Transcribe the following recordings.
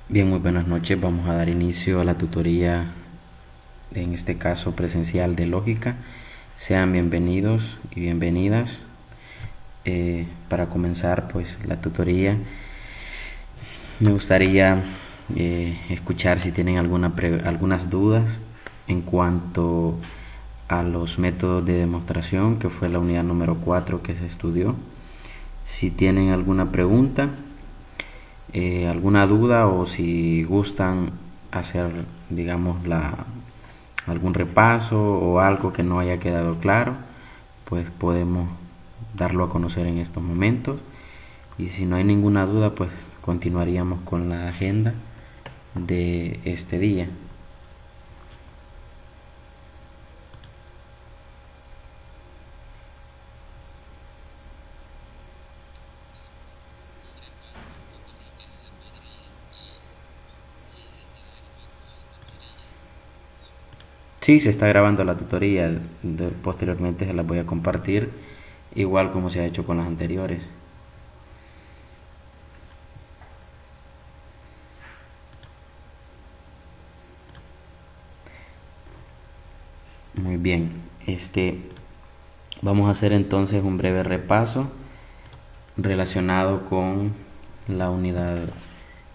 Bien, muy buenas noches. Vamos a dar inicio a la tutoría, en este caso presencial de lógica. Sean bienvenidos y bienvenidas. Para comenzar pues la tutoría, me gustaría escuchar si tienen algunas dudas en cuanto a los métodos de demostración, que fue la unidad número 4 que se estudió. Si tienen alguna pregunta, alguna duda, o si gustan hacer, digamos, algún repaso o algo que no haya quedado claro, pues podemos darlo a conocer en estos momentos. Y si no hay ninguna duda, pues continuaríamos con la agenda de este día. Sí, se está grabando la tutoría, posteriormente se las voy a compartir, igual como se ha hecho con las anteriores. Muy bien, vamos a hacer entonces un breve repaso relacionado con la unidad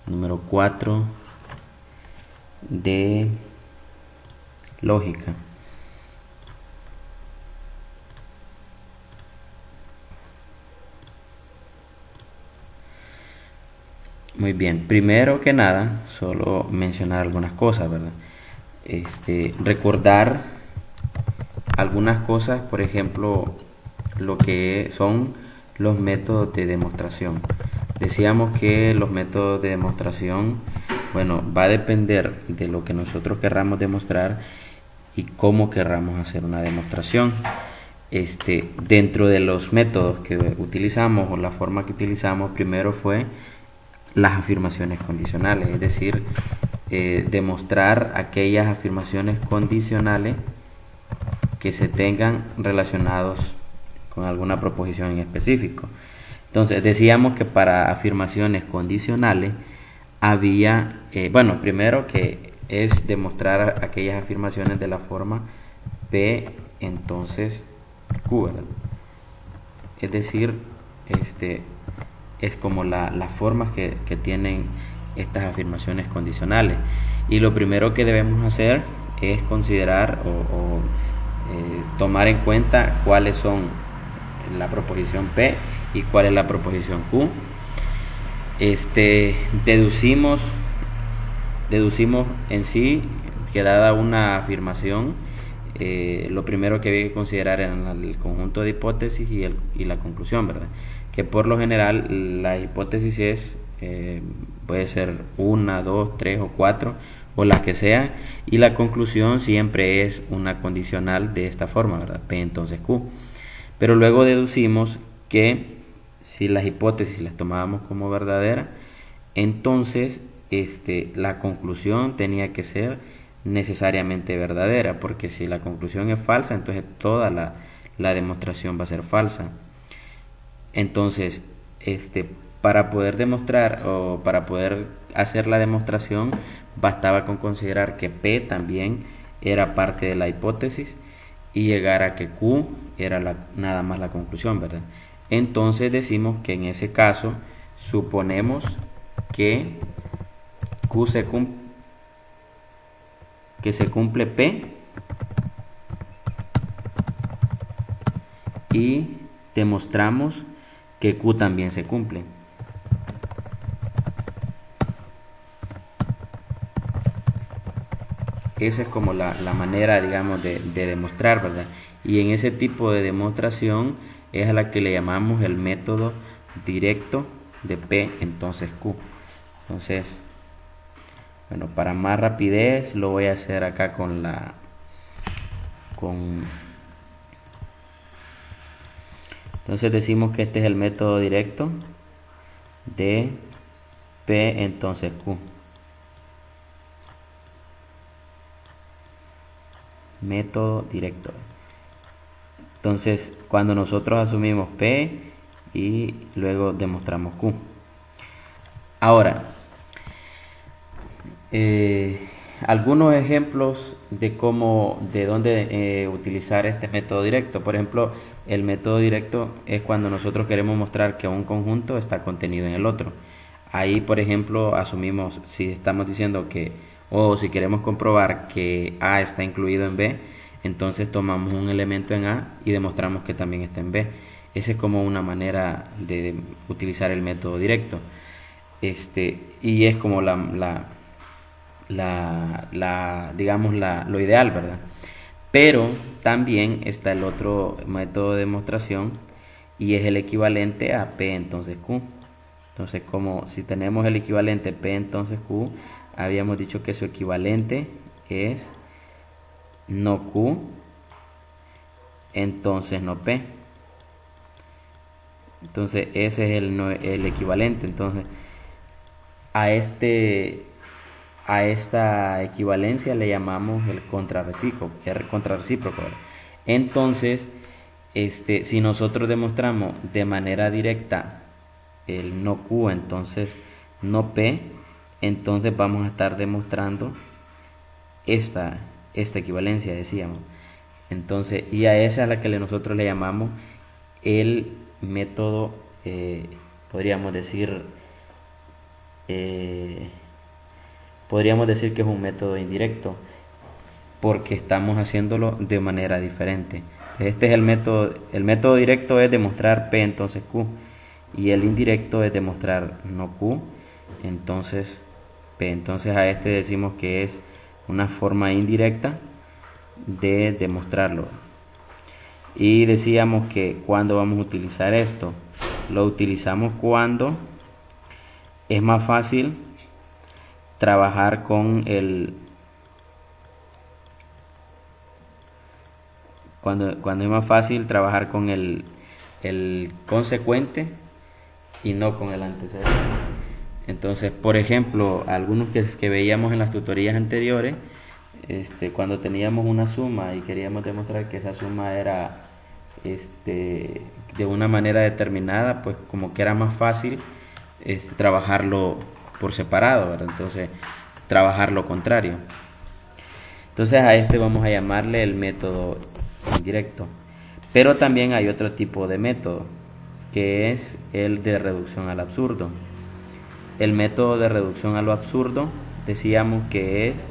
número 4 de lógica. Muy bien, primero que nada, solo mencionar algunas cosas, ¿verdad? Recordar algunas cosas, por ejemplo, lo que son los métodos de demostración. Decíamos que los métodos de demostración, bueno, va a depender de lo que nosotros querramos demostrar y cómo querramos hacer una demostración. Dentro de los métodos que utilizamos, o la forma que utilizamos, primero fue las afirmaciones condicionales, es decir, demostrar aquellas afirmaciones condicionales que se tengan relacionados con alguna proposición en específico. Entonces decíamos que para afirmaciones condicionales había, primero que es demostrar aquellas afirmaciones de la forma P, entonces Q, ¿verdad? Es decir, es como las formas que tienen estas afirmaciones condicionales. Y lo primero que debemos hacer es considerar o tomar en cuenta cuáles son la proposición P y cuál es la proposición Q. Deducimos en sí que, dada una afirmación, lo primero que había que considerar eran el conjunto de hipótesis y la conclusión, ¿verdad? Que por lo general la hipótesis puede ser 1, 2, 3 o 4, o las que sean, y la conclusión siempre es una condicional de esta forma, ¿verdad? P entonces Q. Pero luego deducimos que si las hipótesis las tomábamos como verdaderas, entonces la conclusión tenía que ser necesariamente verdadera, porque si la conclusión es falsa, entonces toda la demostración va a ser falsa. Entonces, para poder demostrar, o para poder hacer la demostración, bastaba con considerar que P también era parte de la hipótesis y llegar a que Q era nada más la conclusión, ¿verdad? Entonces decimos que en ese caso suponemos que se cumple P, y demostramos que Q también se cumple. Esa es como la manera, digamos, de demostrar, ¿verdad? Y en ese tipo de demostración es a la que le llamamos el método directo de P entonces Q. Entonces, bueno, para más rapidez lo voy a hacer acá entonces decimos que este es el método directo de P entonces Q. Método directo. Entonces, cuando nosotros asumimos P y luego demostramos Q. Ahora, Eh, Algunos ejemplos de cómo, de dónde utilizar este método directo. Por ejemplo, el método directo es cuando nosotros queremos mostrar que un conjunto está contenido en el otro. Ahí, por ejemplo, asumimos, si estamos diciendo que, o si queremos comprobar que A está incluido en B, entonces tomamos un elemento en A y demostramos que también está en B. Esa es como una manera de utilizar el método directo. Y es como digamos, lo ideal, ¿verdad? Pero también está el otro método de demostración y es el equivalente a P entonces Q. Entonces, como si tenemos el equivalente P entonces Q, habíamos dicho que su equivalente es no Q, entonces no P. Entonces, ese es el equivalente. Entonces, a este a esta equivalencia le llamamos el contrarrecíproco. Entonces, si nosotros demostramos de manera directa el no Q, entonces no P, entonces vamos a estar demostrando esta, esta equivalencia, decíamos. Entonces, y a esa es la que nosotros le llamamos el método, podríamos decir, eh, podríamos decir que es un método indirecto porque estamos haciéndolo de manera diferente. Este es el método directo es demostrar P entonces Q y el indirecto es demostrar no Q entonces P. Entonces a este decimos que es una forma indirecta de demostrarlo. Y decíamos que cuando vamos a utilizar esto, lo utilizamos cuando es más fácil trabajar con cuando es más fácil trabajar con el consecuente y no con el antecedente. Entonces, por ejemplo, algunos que veíamos en las tutorías anteriores, cuando teníamos una suma y queríamos demostrar que esa suma era de una manera determinada, pues como que era más fácil trabajarlo por separado, ¿verdad? Entonces, trabajar lo contrario. Entonces a este vamos a llamarle el método indirecto. Pero también hay otro tipo de método, que es el de reducción al absurdo. El método de reducción a lo absurdo decíamos que es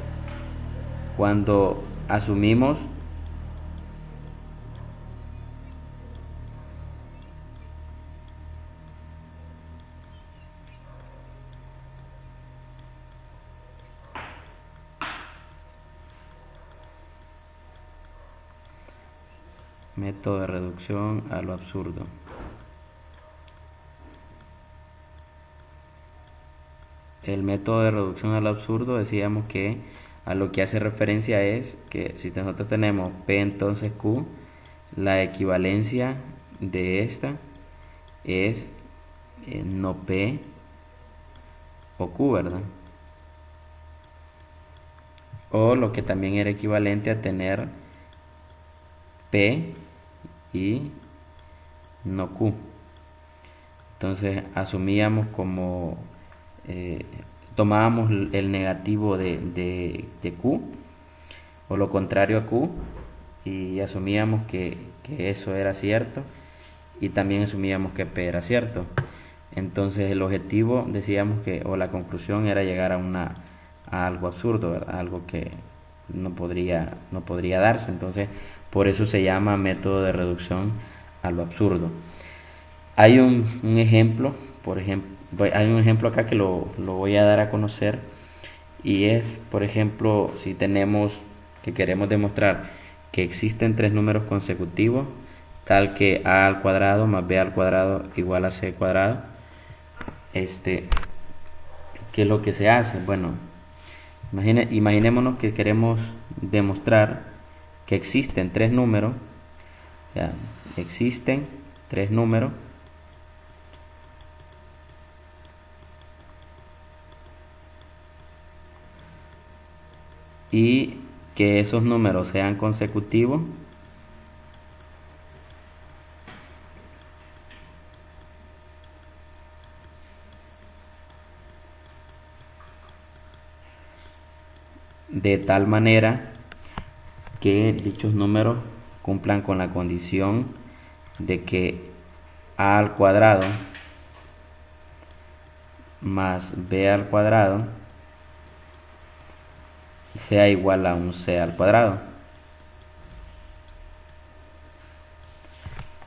cuando asumimos método de reducción a lo absurdo. El método de reducción al absurdo decíamos que a lo que hace referencia es que si nosotros tenemos P entonces Q, la equivalencia de esta es no P o Q, ¿verdad? O lo que también era equivalente a tener P y no Q. Entonces asumíamos como tomábamos el negativo de Q o lo contrario a Q y asumíamos que eso era cierto y también asumíamos que P era cierto. Entonces el objetivo decíamos que o la conclusión era llegar a algo absurdo, ¿verdad? Algo que no podría darse. Entonces por eso se llama método de reducción a lo absurdo. Hay un ejemplo, por ejemplo, hay un ejemplo acá que lo voy a dar a conocer y es, por ejemplo, si que queremos demostrar que existen tres números consecutivos, tal que a al cuadrado más b al cuadrado igual a c cuadrado, ¿qué es lo que se hace? Bueno, imaginémonos que queremos demostrar que existen tres números, ya, existen tres números y que esos números sean consecutivos de tal manera que dichos números cumplan con la condición de que a al cuadrado más b al cuadrado sea igual a un c al cuadrado.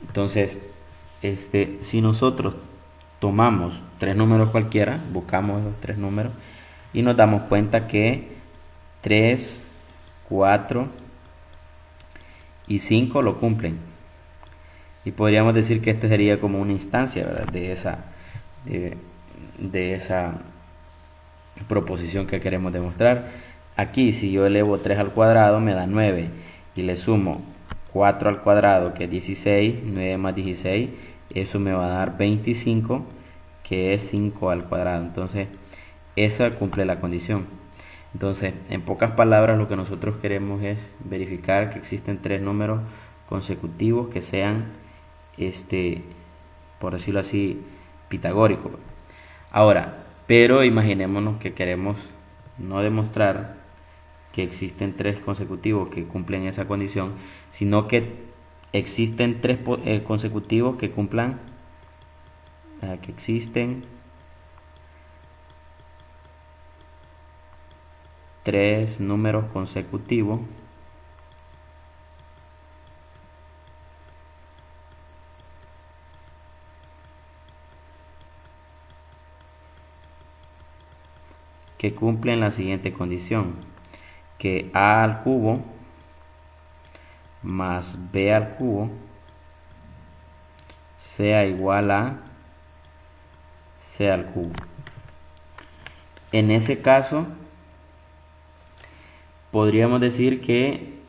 Entonces, si nosotros tomamos tres números cualquiera, buscamos esos tres números y nos damos cuenta que 3, 4 y 5 lo cumplen. Y podríamos decir que este sería como una instancia, ¿verdad?, de esa proposición que queremos demostrar. Aquí, si yo elevo 3 al cuadrado, me da 9. Y le sumo 4 al cuadrado, que es 16. 9 más 16, eso me va a dar 25, que es 5 al cuadrado. Entonces, esa cumple la condición. Entonces, en pocas palabras, lo que nosotros queremos es verificar que existen tres números consecutivos que sean, por decirlo así, pitagóricos. Ahora, pero imaginémonos que queremos no demostrar que existen tres consecutivos que cumplen esa condición, sino que existen tres consecutivos que cumplan, que existen tres números consecutivos que cumplen la siguiente condición: que a al cubo más b al cubo sea igual a c al cubo. En ese caso, podríamos decir que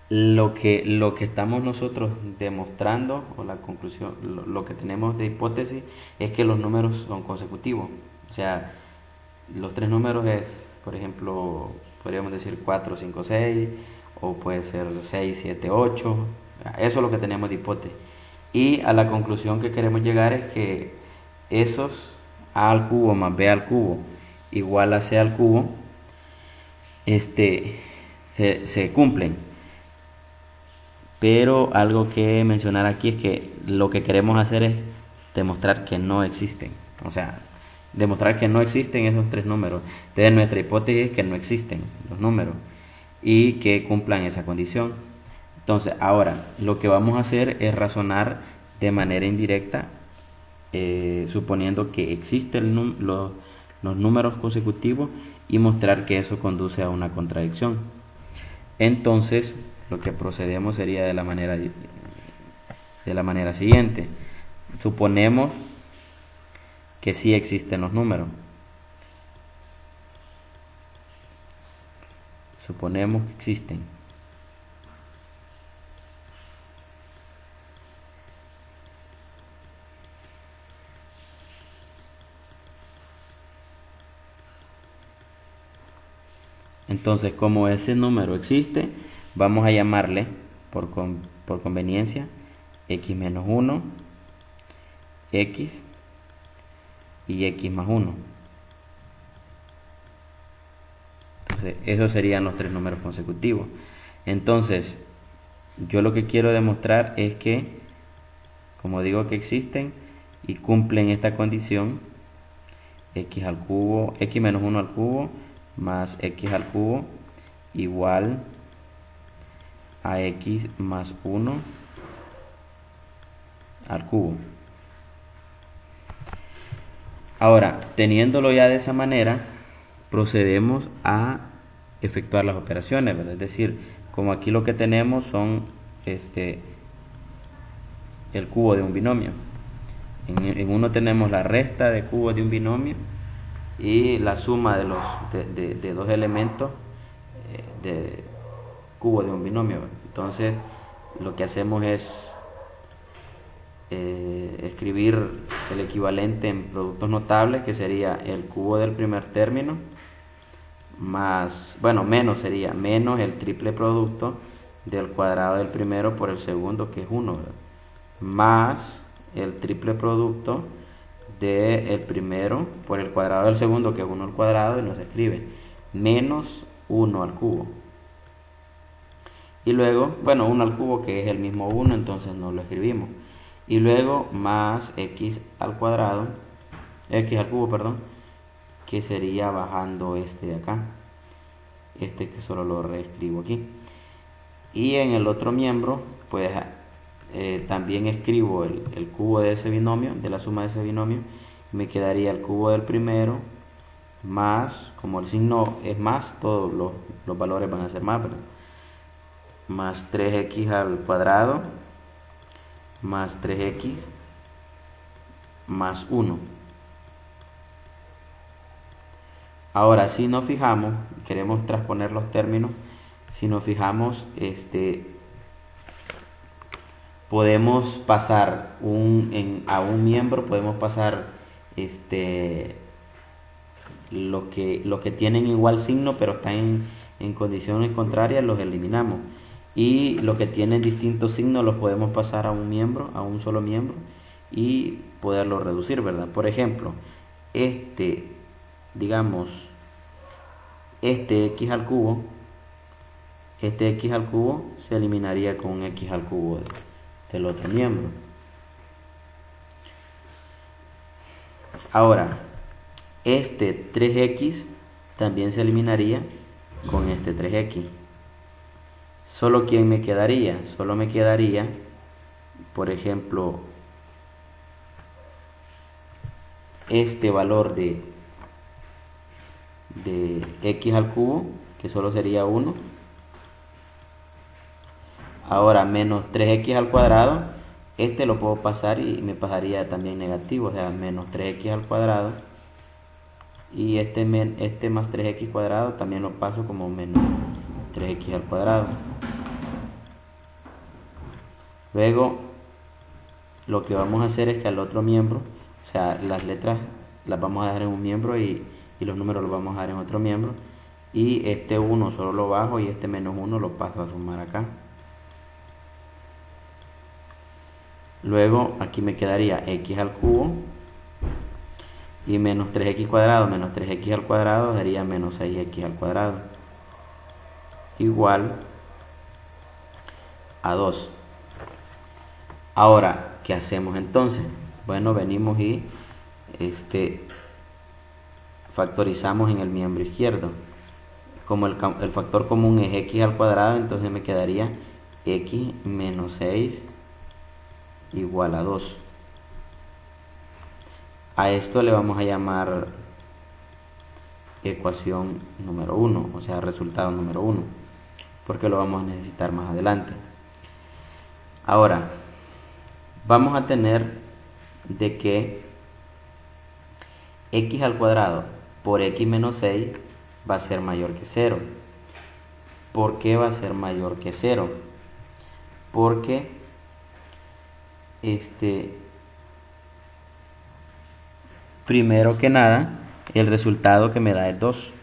lo que estamos nosotros demostrando, o la conclusión, lo que tenemos de hipótesis, es que los números son consecutivos. O sea, los tres números es, por ejemplo, podríamos decir 4, 5, 6, o puede ser 6, 7, 8. Eso es lo que tenemos de hipótesis. Y a la conclusión que queremos llegar es que esos a al cubo más b al cubo igual a c al cubo se cumplen. Pero algo que mencionar aquí es que lo que queremos hacer es demostrar que no existen. O sea, demostrar que no existen esos tres números. Entonces nuestra hipótesis es que no existen los números y que cumplan esa condición. Entonces ahora lo que vamos a hacer es razonar de manera indirecta, suponiendo que existen los números consecutivos, y mostrar que eso conduce a una contradicción. Entonces lo que procedemos sería de la manera siguiente. Suponemos que sí existen los números. Suponemos que existen. Entonces, como ese número existe, vamos a llamarle por conveniencia x menos 1, x y x más 1. Entonces, esos serían los tres números consecutivos. Entonces, yo lo que quiero demostrar es que, como digo que existen y cumplen esta condición, x al cubo, x menos 1 al cubo más x al cubo igual a x más 1 al cubo. Ahora, teniéndolo ya de esa manera, procedemos a efectuar las operaciones, ¿verdad? Es decir, como aquí lo que tenemos son el cubo de un binomio. En uno tenemos la resta de cubos de un binomio y la suma de dos elementos de cubo de un binomio. Entonces lo que hacemos es escribir el equivalente en productos notables, que sería el cubo del primer término más, menos el triple producto del cuadrado del primero por el segundo, que es 1, ¿verdad?, más el triple producto del primero por el cuadrado del segundo, que es 1 al cuadrado, y nos escribe menos 1 al cubo. Y luego, bueno, 1 al cubo, que es el mismo 1, entonces no lo escribimos. Y luego más x al cuadrado, x al cubo, perdón, que sería bajando este de acá. Este que solo lo reescribo aquí. Y en el otro miembro, pues también escribo el cubo de ese binomio, de la suma de ese binomio. Me quedaría el cubo del primero más, como el signo es más, todos los valores van a ser más, ¿verdad? Más 3x al cuadrado más 3x más 1. Ahora, si nos fijamos, queremos transponer los términos, si nos fijamos, podemos pasar a un miembro, podemos pasar los que tienen igual signo pero están en condiciones contrarias, los eliminamos. Y los que tienen distintos signos los podemos pasar a un miembro, a un solo miembro, y poderlo reducir, ¿verdad? Por ejemplo, digamos, x al cubo, x al cubo se eliminaría con x al cubo del otro miembro. Ahora, 3x también se eliminaría con 3x. Solo ¿quién me quedaría? Solo me quedaría, por ejemplo, este valor de x al cubo, que solo sería 1. Ahora menos 3x al cuadrado, lo puedo pasar y me pasaría también negativo, o sea, menos 3x al cuadrado. Y este más 3x cuadrado también lo paso como menos 3x al cuadrado. Luego, lo que vamos a hacer es que al otro miembro, o sea, las letras las vamos a dejar en un miembro y los números los vamos a dejar en otro miembro. Y 1 solo lo bajo y menos 1 lo paso a sumar acá. Luego, aquí me quedaría x al cubo. Y menos 3x cuadrado menos 3x al cuadrado daría menos 6x al cuadrado. Igual a 2. Ahora, ¿qué hacemos entonces? Bueno, venimos y factorizamos en el miembro izquierdo. Como el factor común es x al cuadrado, entonces me quedaría x menos 6 igual a 2. A esto le vamos a llamar ecuación número 1, o sea, resultado número 1, porque lo vamos a necesitar más adelante. Ahora, vamos a tener de que x al cuadrado por x menos 6 va a ser mayor que 0. ¿Por qué va a ser mayor que 0? Porque primero que nada, el resultado que me da es 2.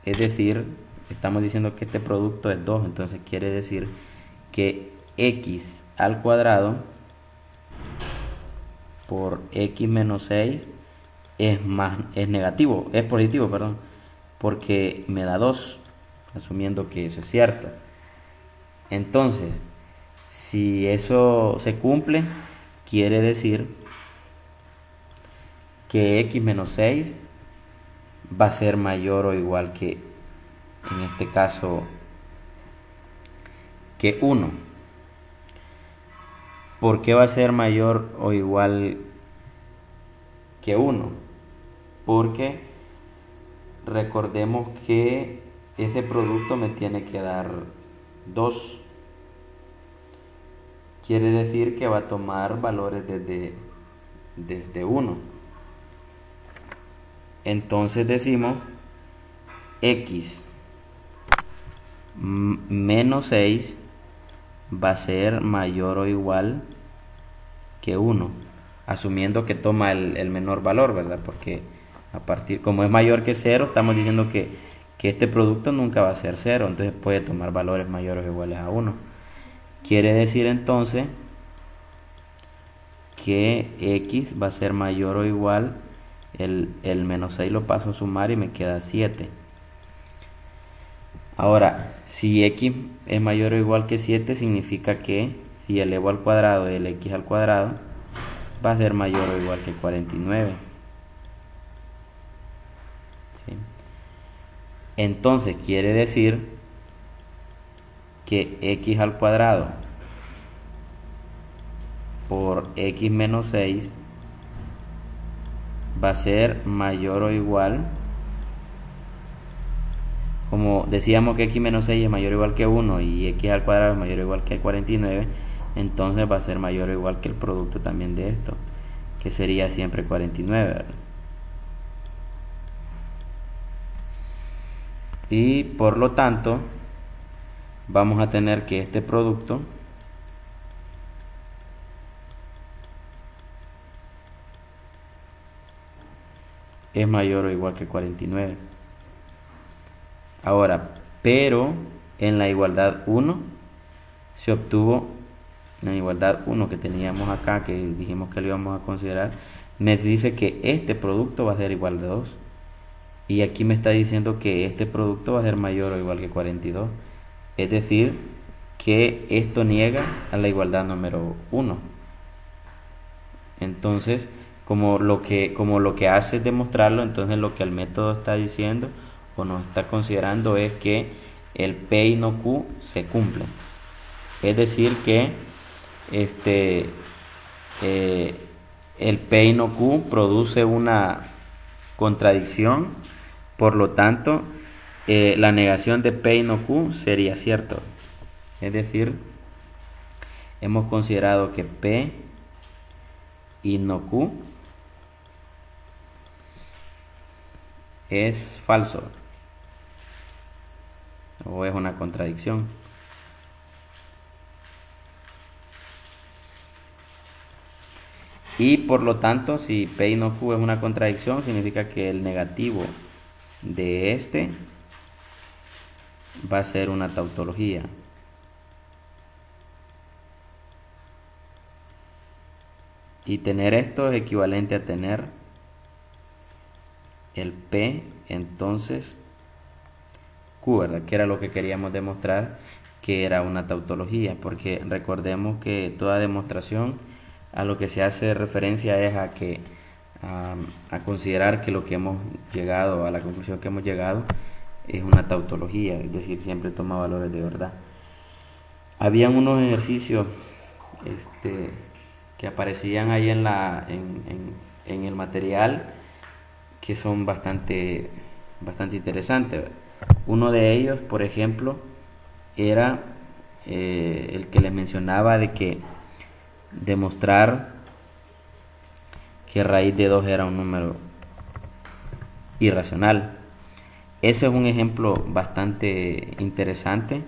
Es decir, estamos diciendo que este producto es 2, entonces quiere decir que x al cuadrado por x menos 6 es negativo, es positivo, perdón, porque me da 2, asumiendo que eso es cierto. Entonces, si eso se cumple, quiere decir que x menos 6 va a ser mayor o igual que, en este caso, que 1. ¿Por qué va a ser mayor o igual que 1? Porque recordemos que ese producto me tiene que dar 2. Quiere decir que va a tomar valores desde 1. Entonces decimos x menos 6 va a ser mayor o igual que 1, asumiendo que toma el menor valor, ¿verdad? Porque como es mayor que 0, estamos diciendo que este producto nunca va a ser 0, entonces puede tomar valores mayores o iguales a 1. Quiere decir entonces que x va a ser mayor o igual, el menos 6 lo paso a sumar y me queda 7. Ahora, si x es mayor o igual que 7, significa que si elevo al cuadrado del x al cuadrado, va a ser mayor o igual que 49. ¿Sí? Entonces quiere decir que x al cuadrado por x menos 6 va a ser mayor o igual, como decíamos que x menos 6 es mayor o igual que 1 y x al cuadrado es mayor o igual que 49, entonces va a ser mayor o igual que el producto también de esto, que sería siempre 49, ¿verdad? Y por lo tanto vamos a tener que este producto es mayor o igual que 49. Ahora, pero en la igualdad 1 se obtuvo, en la igualdad 1 que teníamos acá, que dijimos que lo íbamos a considerar, me dice que este producto va a ser igual de 2. Y aquí me está diciendo que este producto va a ser mayor o igual que 42. Es decir, que esto niega a la igualdad número 1. Entonces, como lo que hace es demostrarlo, entonces lo que el método está diciendo o nos está considerando es que el P y no Q se cumple. Es decir, que el P y no Q produce una contradicción, por lo tanto, la negación de P y no Q sería cierto. Es decir, hemos considerado que P y no Q es falso o es una contradicción. Y por lo tanto, si P y no Q es una contradicción, significa que el negativo de este va a ser una tautología. Y tener esto es equivalente a tener el P, entonces Q, ¿verdad? Que era lo que queríamos demostrar, que era una tautología, porque recordemos que toda demostración a lo que se hace referencia es a considerar que lo que hemos llegado, a la conclusión que hemos llegado, es una tautología, es decir, siempre toma valores de verdad. Habían unos ejercicios que aparecían ahí en el material que son bastante interesantes. Uno de ellos, por ejemplo, era el que les mencionaba de que demostrar que raíz de 2 era un número irracional. Ese es un ejemplo bastante interesante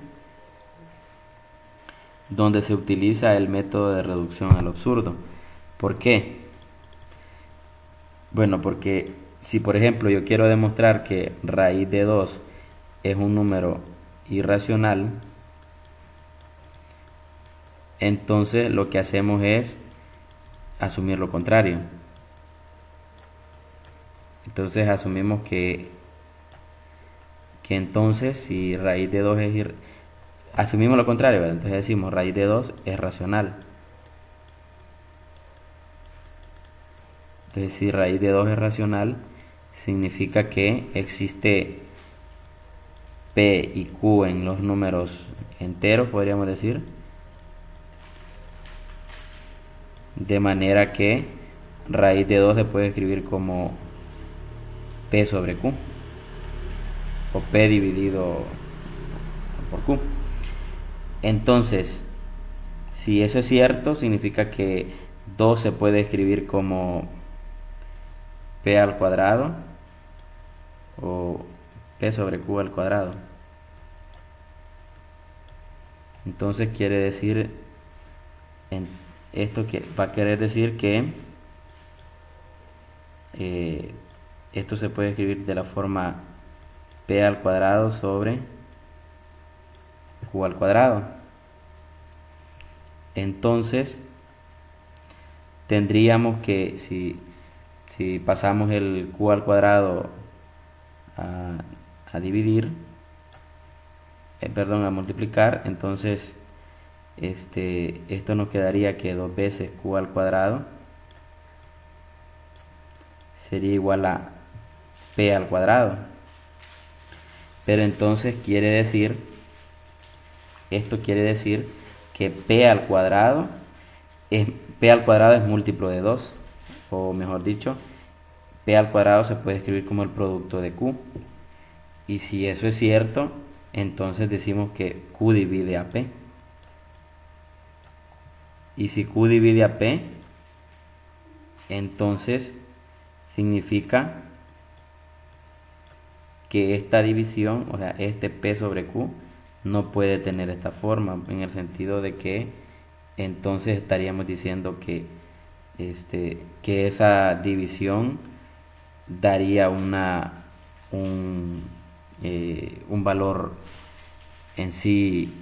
donde se utiliza el método de reducción al absurdo. ¿Por qué? Bueno, porque si por ejemplo yo quiero demostrar que raíz de 2 es un número irracional, entonces lo que hacemos es asumir lo contrario. Entonces asumimos que entonces si raíz de 2 es asumimos lo contrario, ¿verdad? Entonces decimos raíz de 2 es racional. Entonces si raíz de 2 es racional, significa que existe P y Q en los números enteros, podríamos decir, de manera que raíz de 2 se puede escribir como P sobre Q o P dividido por Q. Entonces, si eso es cierto, significa que 2 se puede escribir como P al cuadrado o P sobre Q al cuadrado. Entonces quiere decir, esto que va a querer decir que esto se puede escribir de la forma P al cuadrado sobre Q al cuadrado. Entonces tendríamos que, si pasamos el q al cuadrado a dividir, perdón, a multiplicar, entonces esto nos quedaría que 2 veces q al cuadrado sería igual a p al cuadrado. Pero entonces esto quiere decir que p al cuadrado es múltiplo de 2, o mejor dicho, p al cuadrado se puede escribir como el producto de q. Y si eso es cierto, entonces decimos que q divide a p. Y si q divide a p, entonces significa que esta división, o sea, este p sobre q, no puede tener esta forma, en el sentido de que entonces estaríamos diciendo que esa división daría un valor en sí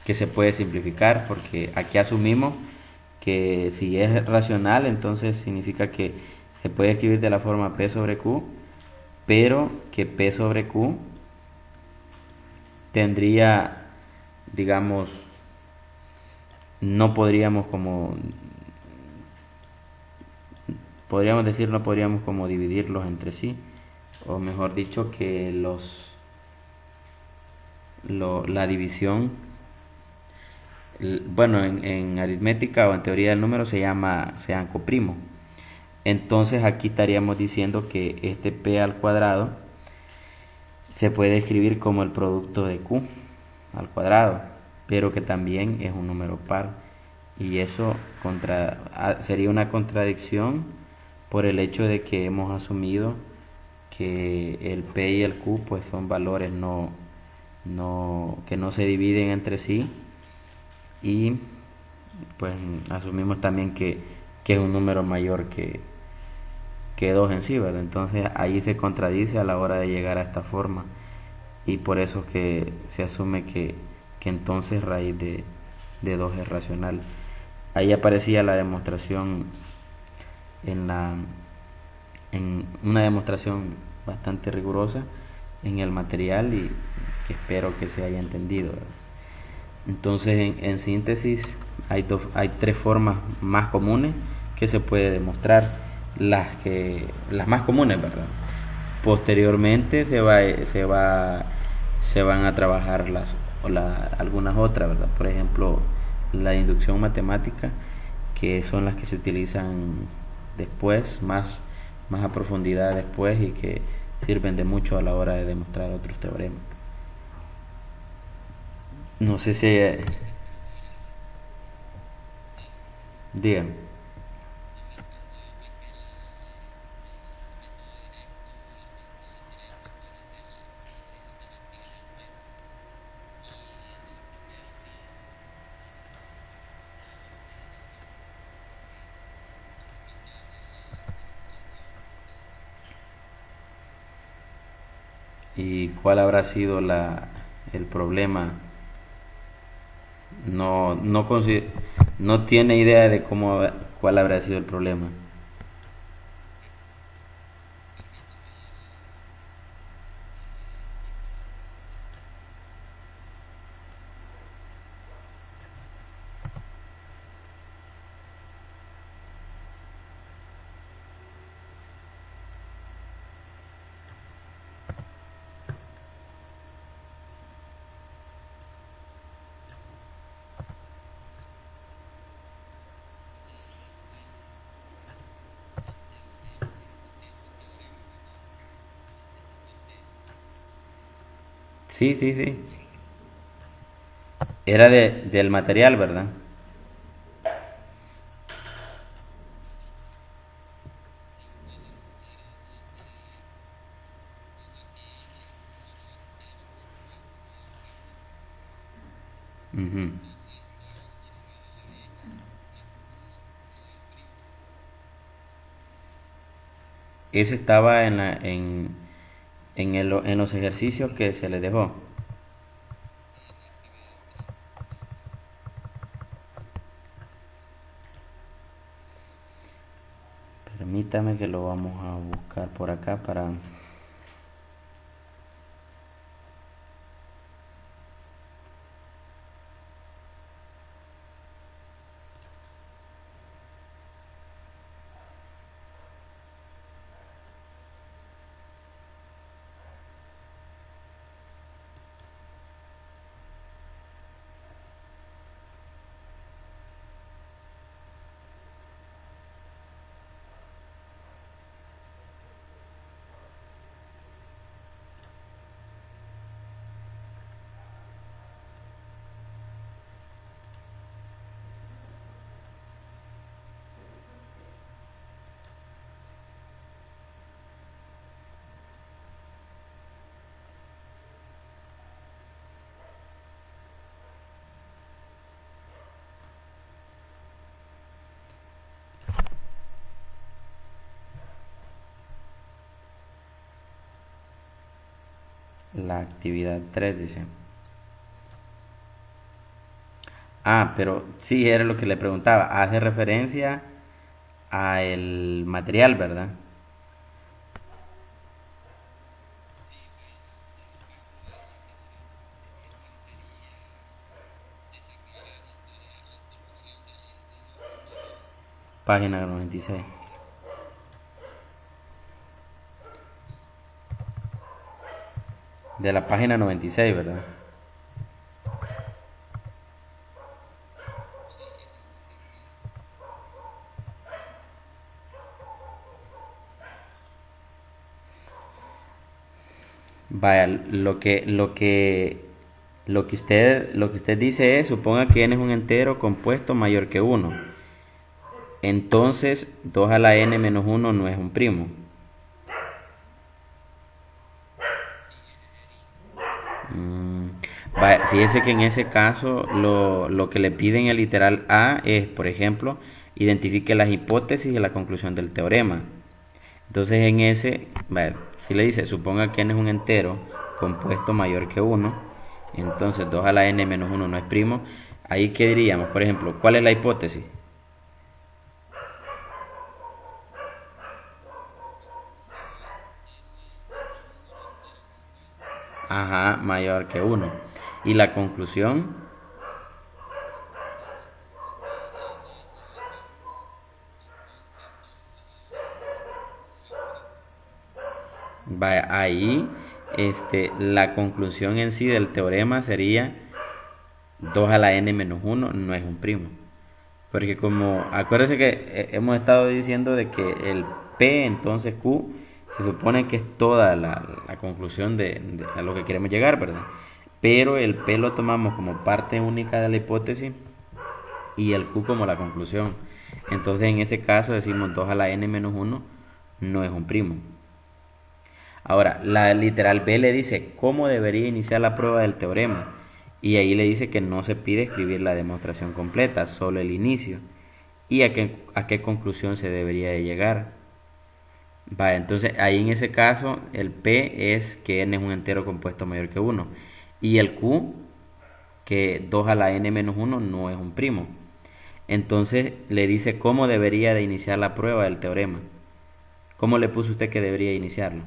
que se puede simplificar, porque aquí asumimos que si es racional, entonces significa que se puede escribir de la forma p sobre q, pero que p sobre q tendría, digamos, no podríamos como dividirlos entre sí, o mejor dicho, que la división, bueno, en aritmética o en teoría del número se llama coprimo. Entonces aquí estaríamos diciendo que este p al cuadrado se puede escribir como el producto de q al cuadrado, pero que también es un número par, y eso sería una contradicción por el hecho de que hemos asumido que el p y el q pues son valores que no se dividen entre sí, y pues asumimos también que es un número mayor que 2 en sí, ¿verdad? Entonces ahí se contradice a la hora de llegar a esta forma, y por eso es que se asume que entonces raíz de 2 es racional. Ahí aparecía la demostración en una demostración bastante rigurosa en el material, y que espero que se haya entendido, ¿verdad? Entonces en síntesis hay 3 formas más comunes que se puede demostrar, las más comunes, ¿verdad? Posteriormente se van a trabajar algunas otras, ¿verdad? Por ejemplo, la inducción matemática, que son las que se utilizan después, más a profundidad después, y que sirven de mucho a la hora de demostrar otros teoremas. No sé si... Díganme. ¿Y cuál habrá sido el problema? No tiene idea de cuál habrá sido el problema. Sí, sí, sí. Era del material, ¿verdad? Ujú. Ese estaba en los ejercicios que se le dejó. Permítame que lo vamos a buscar por acá para... La actividad 3 dice. Ah, pero sí, era lo que le preguntaba. Hace referencia a el material, ¿verdad? Página 96. De la página 96, ¿verdad? Vaya, lo que usted dice es, suponga que n es un entero compuesto mayor que uno. Entonces, 2 a la n menos 1 no es un primo. Vaya, fíjese que en ese caso lo que le piden el literal A es, por ejemplo, identifique las hipótesis y la conclusión del teorema. Entonces en ese, vaya, si le dice, suponga que n es un entero compuesto mayor que uno, entonces 2 a la n menos 1 no es primo. Ahí qué diríamos, por ejemplo, ¿cuál es la hipótesis? Ajá, mayor que uno. Y la conclusión, vaya, ahí la conclusión en sí del teorema sería 2 a la n menos 1 no es un primo. Porque como, acuérdense que hemos estado diciendo de que el P, entonces Q, se supone que es toda la conclusión de a lo que queremos llegar, ¿verdad? Pero el P lo tomamos como parte única de la hipótesis y el Q como la conclusión. Entonces en ese caso decimos 2 a la n menos 1 no es un primo. Ahora, la literal B le dice cómo debería iniciar la prueba del teorema. Y ahí le dice que no se pide escribir la demostración completa, solo el inicio. Y a qué conclusión se debería de llegar. Va, entonces ahí en ese caso el P es que n es un entero compuesto mayor que 1. Y el Q, que 2 a la n menos 1 no es un primo. Entonces le dice cómo debería de iniciar la prueba del teorema. ¿Cómo le puso usted que debería iniciarlo?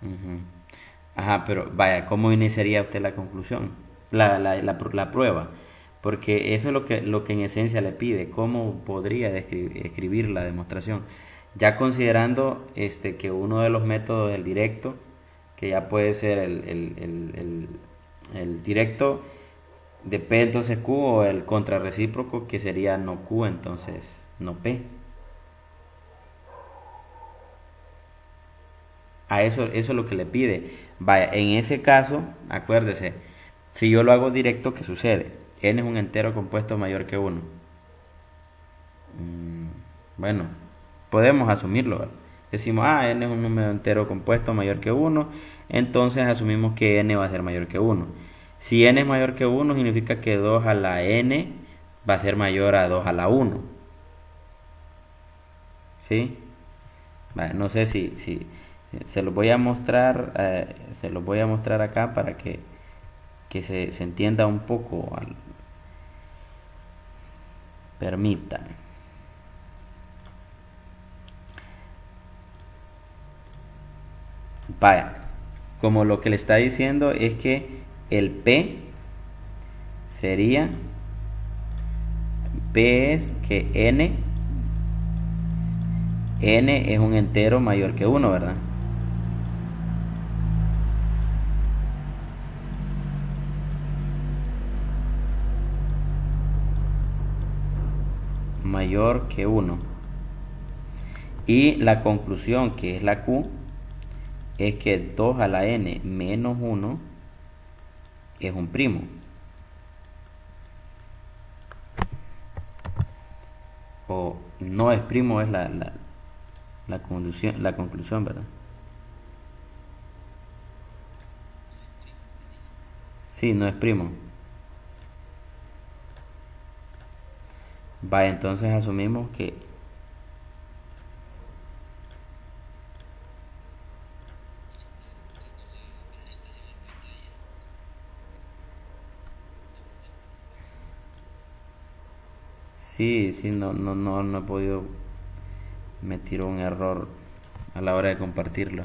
Ujú. Ajá, pero vaya, ¿cómo iniciaría usted la conclusión? La prueba. Porque eso es lo que en esencia le pide. ¿Cómo podría escribir la demostración? Ya considerando que uno de los métodos del directo, que ya puede ser el directo, de P entonces Q, o el contrarrecíproco que sería no Q, entonces no P. A eso es lo que le pide. Vaya, en ese caso, acuérdese, si yo lo hago directo, ¿qué sucede? N es un entero compuesto mayor que 1. Bueno, podemos asumirlo, ¿verdad? Decimos, n es un número entero compuesto mayor que 1, entonces asumimos que n va a ser mayor que 1. Si n es mayor que 1, significa que 2 a la n va a ser mayor a 2 a la 1. ¿Sí? Vale, no sé si se los voy a mostrar, acá para que se entienda un poco. Permítanme. Vaya, como lo que le está diciendo es que el P sería, P es que n es un entero mayor que 1, ¿verdad? Mayor que 1. Y la conclusión, que es la Q, es que 2 a la n menos 1 es un primo. O no es primo, es la conclusión, ¿verdad? Sí, no es primo. Va, entonces asumimos que sí, no he podido, me tiró un error a la hora de compartirlo.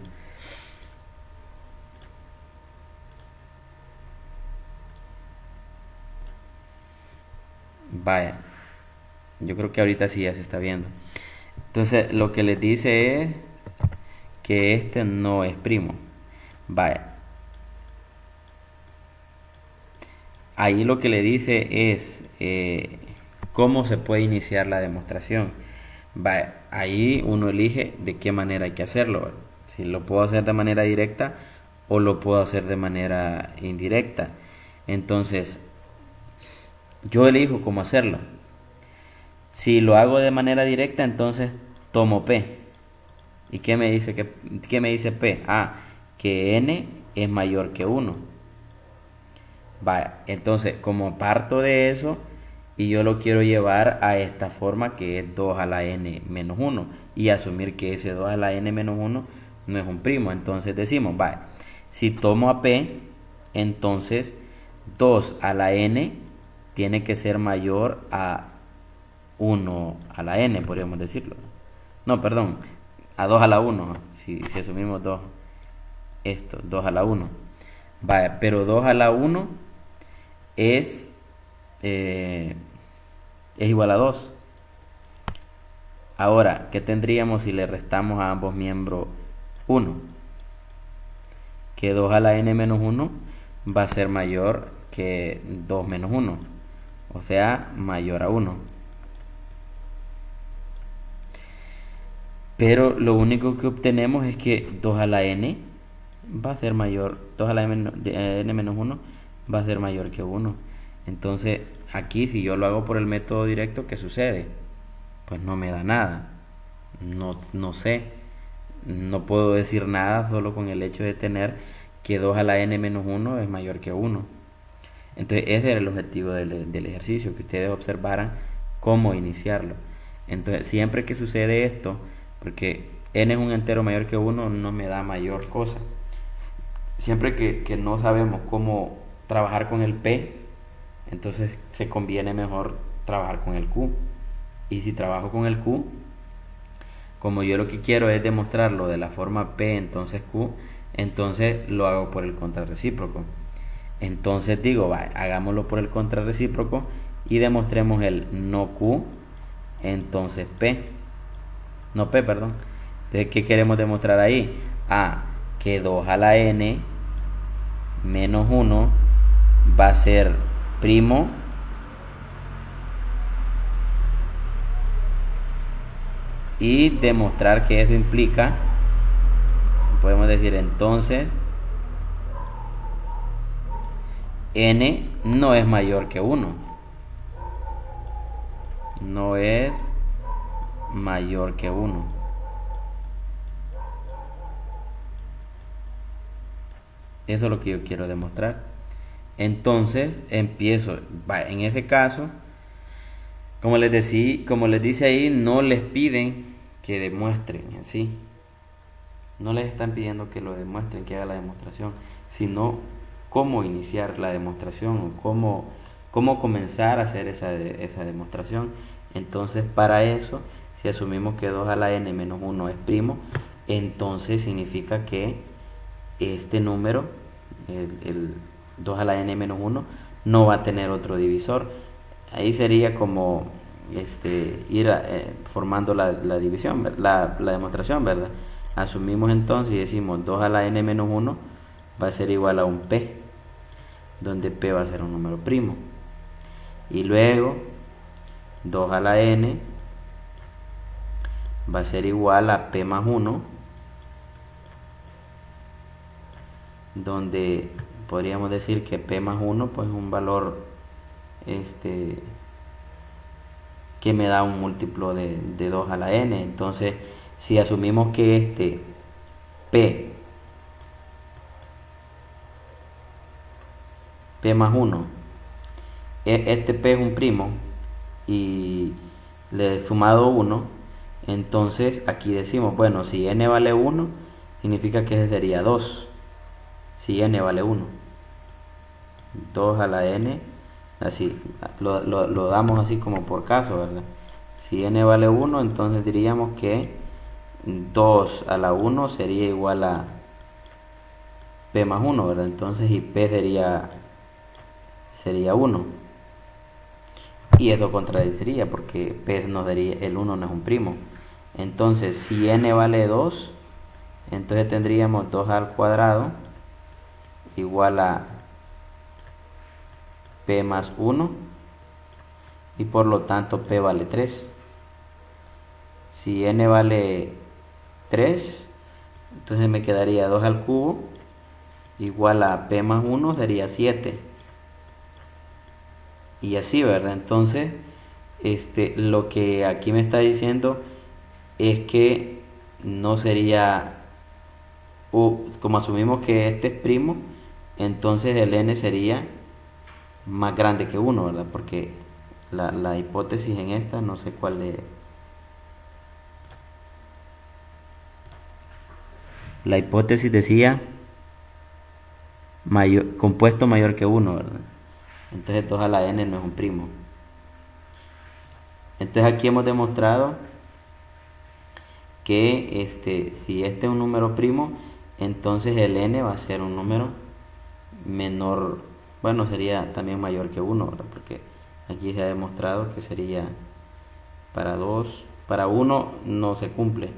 Vaya, yo creo que ahorita sí ya se está viendo. Entonces lo que les dice es que este no es primo. Vaya, ahí lo que le dice es cómo se puede iniciar la demostración. Vaya, ahí uno elige de qué manera hay que hacerlo. Si lo puedo hacer de manera directa o lo puedo hacer de manera indirecta. Entonces, yo elijo cómo hacerlo. Si lo hago de manera directa, entonces tomo P. ¿Y qué me dice, qué me dice P? Que n es mayor que 1. Vaya, entonces como parto de eso y yo lo quiero llevar a esta forma, que es 2 a la n menos 1, y asumir que ese 2 a la n menos 1 no es un primo, entonces decimos, vaya, si tomo a P, entonces 2 a la n tiene que ser mayor a 1 a la n, podríamos decirlo. No, perdón, a 2 a la 1, si asumimos 2 a la 1. Vaya, pero 2 a la 1 es igual a 2. Ahora, ¿qué tendríamos si le restamos a ambos miembros 1? Que 2 a la n menos 1 va a ser mayor que 2 menos 1, o sea, mayor a 1. Pero lo único que obtenemos es que 2 a la n va a ser mayor, 2 a la n menos 1 va a ser mayor que 1. Entonces, aquí si yo lo hago por el método directo, ¿qué sucede? Pues no me da nada. No sé. No puedo decir nada solo con el hecho de tener que 2 a la n menos 1 es mayor que 1. Entonces, ese era el objetivo del ejercicio, que ustedes observaran cómo iniciarlo. Entonces, siempre que sucede esto, porque n es un entero mayor que 1, no me da mayor cosa. Siempre que no sabemos cómo trabajar con el P, entonces se conviene mejor trabajar con el Q. Y si trabajo con el Q, como yo lo que quiero es demostrarlo de la forma P, entonces Q, entonces lo hago por el contrarrecíproco. Entonces digo, hagámoslo por el contrarrecíproco y demostremos el no Q, entonces P. No P, perdón. Entonces, ¿qué queremos demostrar ahí? Que 2 a la n menos 1 va a ser primo y demostrar que eso implica, podemos decir entonces n no es mayor que 1, no es mayor que 1. Eso es lo que yo quiero demostrar. Entonces empiezo, en ese caso, como les dice ahí, no les piden que demuestren así, no les están pidiendo que lo demuestren, que haga la demostración, sino cómo iniciar la demostración o cómo comenzar a hacer esa demostración. Entonces, para eso, si asumimos que 2 a la n menos 1 es primo, entonces significa que este número, el 2 a la n menos 1, no va a tener otro divisor. Ahí sería como ir formando la división, la demostración, ¿verdad? Asumimos entonces y decimos 2 a la n menos 1 va a ser igual a un p, donde p va a ser un número primo. Y luego 2 a la n va a ser igual a p más 1, donde podríamos decir que p más 1 pues es un valor que me da un múltiplo de 2 a la n. Entonces, si asumimos que p más 1, este p es un primo y le he sumado 1, entonces aquí decimos, bueno, si n vale 1, significa que ese sería 2. Si n vale 1, 2 a la n, así, lo damos así como por caso, ¿verdad? Si n vale 1, entonces diríamos que 2 a la 1 sería igual a p más 1, ¿verdad? Entonces, y p sería 1. Y eso contradeciría porque p nos daría, el 1 no es un primo. Entonces, si n vale 2, entonces tendríamos 2 al cuadrado igual a p más 1, y por lo tanto p vale 3. Si n vale 3, entonces me quedaría 2 al cubo igual a p más 1, sería 7. Y así, ¿verdad? Entonces, lo que aquí me está diciendo es que no sería, como asumimos que este es primo, entonces el n sería más grande que 1, ¿verdad? Porque la hipótesis en esta, no sé cuál es. La hipótesis decía compuesto mayor que 1, ¿verdad? Entonces 2 a la n no es un primo. Entonces aquí hemos demostrado que si este es un número primo, entonces el n va a ser un número menor, bueno, sería también mayor que 1, ¿verdad? Porque aquí se ha demostrado que sería para 2, para 1 no se cumple,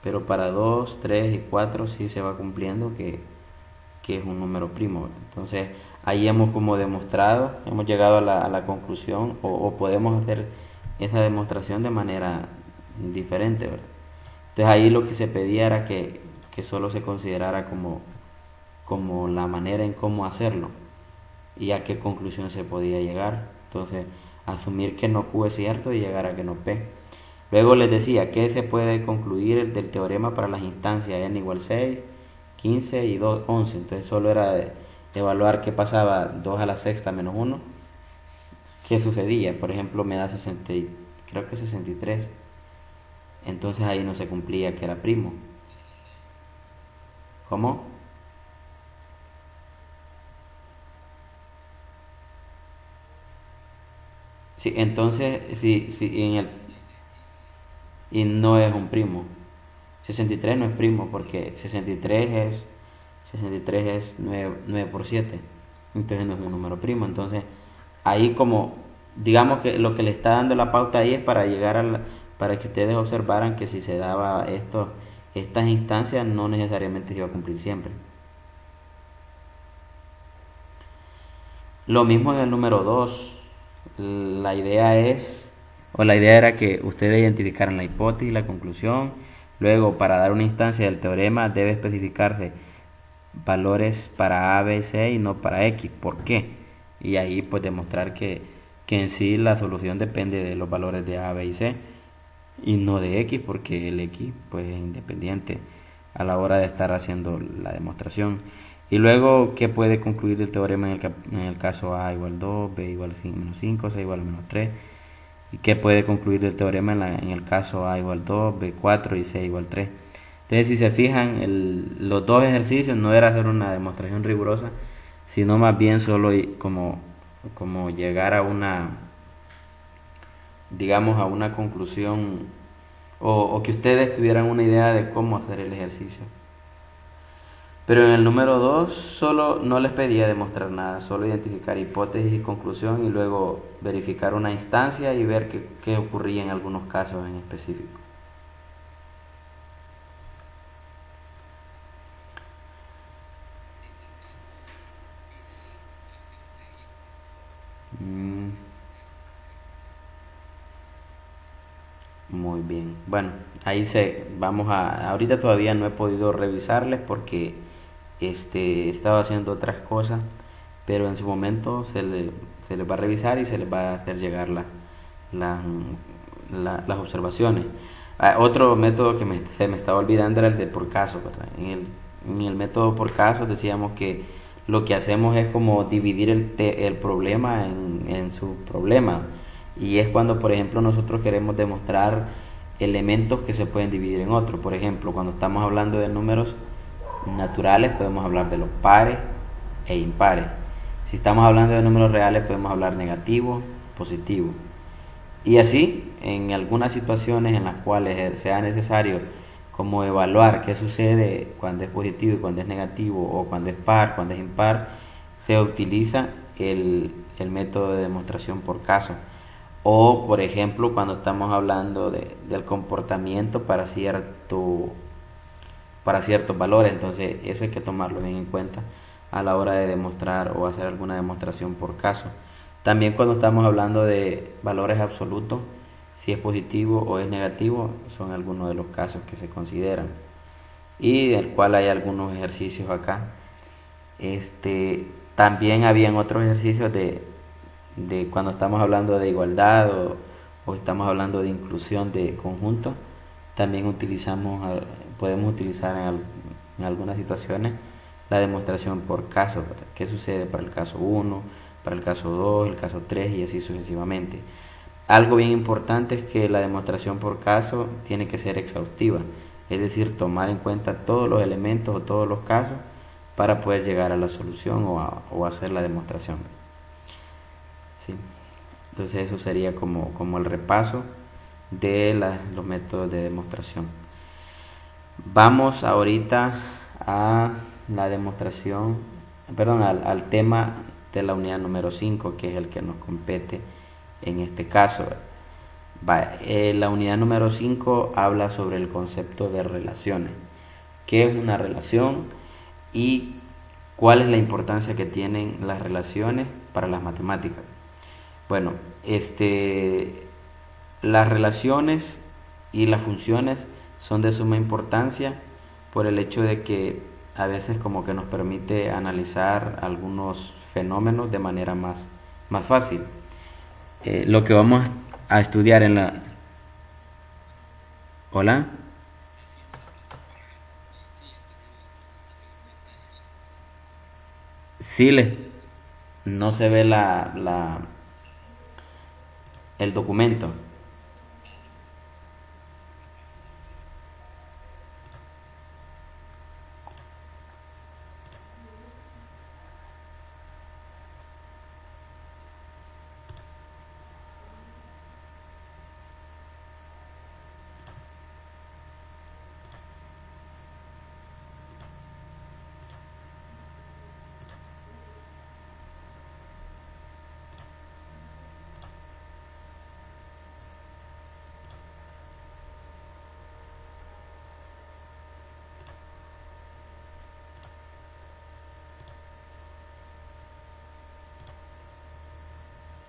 pero para 2, 3 y 4 sí se va cumpliendo que es un número primo, ¿verdad? Entonces ahí hemos como demostrado, hemos llegado a la conclusión o podemos hacer esa demostración de manera diferente, ¿verdad? Entonces ahí lo que se pedía era que solo se considerara como la manera en cómo hacerlo y a qué conclusión se podía llegar. Entonces asumir que no Q es cierto y llegar a que no P. Luego les decía que se puede concluir del teorema para las instancias n igual 6, 15 y 2, 11. Entonces solo era de evaluar qué pasaba 2 a la sexta menos 1, qué sucedía. Por ejemplo, me da 60, creo que 63. Entonces ahí no se cumplía que era primo. ¿Cómo? Sí, entonces si y no es un primo. 63 no es primo porque 63 es 9 por 7. Entonces no es un número primo. Entonces ahí como digamos que lo que le está dando la pauta ahí es para llegar para que ustedes observaran que si se daba estas instancias no necesariamente se iba a cumplir siempre. Lo mismo en el número 2. La idea es, o la idea era que ustedes identificaran la hipótesis y la conclusión. Luego, para dar una instancia del teorema, debe especificarse valores para A, B, C y no para X. ¿Por qué? Y ahí pues demostrar que en sí la solución depende de los valores de A, B y C y no de X, porque el X pues es independiente a la hora de estar haciendo la demostración. Y luego, ¿qué puede concluir el teorema en el caso A igual 2, B igual menos 5, C igual menos 3? ¿Y qué puede concluir el teorema en el caso A igual 2, B 4 y C igual 3? Entonces, si se fijan, los dos ejercicios no era hacer una demostración rigurosa, sino más bien solo como llegar a una, digamos, a una conclusión o que ustedes tuvieran una idea de cómo hacer el ejercicio. Pero en el número 2 solo no les pedía demostrar nada, solo identificar hipótesis y conclusión y luego verificar una instancia y ver qué ocurría en algunos casos en específico. Muy bien. Bueno, ahorita todavía no he podido revisarles porque estaba haciendo otras cosas, pero en su momento se les va a revisar y se les va a hacer llegar la- las observaciones. Otro método que se me estaba olvidando era el de por caso, ¿verdad? En el método por caso decíamos que lo que hacemos es como dividir el problema en su problema. Y es cuando, por ejemplo, nosotros queremos demostrar elementos que se pueden dividir en otros. Por ejemplo, cuando estamos hablando de números naturales, podemos hablar de los pares e impares. Si estamos hablando de números reales, podemos hablar negativo, positivo. Y así, en algunas situaciones en las cuales sea necesario como evaluar qué sucede cuando es positivo y cuando es negativo, o cuando es par, cuando es impar, se utiliza el método de demostración por caso. O, por ejemplo, cuando estamos hablando del comportamiento para ciertos valores, entonces eso hay que tomarlo bien en cuenta a la hora de demostrar o hacer alguna demostración por caso. También cuando estamos hablando de valores absolutos, si es positivo o es negativo, son algunos de los casos que se consideran. Y del cual hay algunos ejercicios acá. También habían otros ejercicios de cuando estamos hablando de igualdad o estamos hablando de inclusión de conjuntos. También podemos utilizar en algunas situaciones la demostración por caso. ¿Qué sucede para el caso 1, para el caso 2, el caso 3 y así sucesivamente? Algo bien importante es que la demostración por caso tiene que ser exhaustiva, es decir, tomar en cuenta todos los elementos o todos los casos para poder llegar a la solución o hacer la demostración. ¿Sí? Entonces eso sería como el repaso de los métodos de demostración. Vamos ahorita a la demostración, perdón, al tema de la unidad número 5, que es el que nos compete en este caso. La unidad número 5 habla sobre el concepto de relaciones. ¿Qué es una relación y cuál es la importancia que tienen las relaciones para las matemáticas? Bueno, las relaciones y las funciones son de suma importancia por el hecho de que a veces como que nos permite analizar algunos fenómenos de manera más fácil. Lo que vamos a estudiar en la... ¿Hola? Sí, no se ve el documento.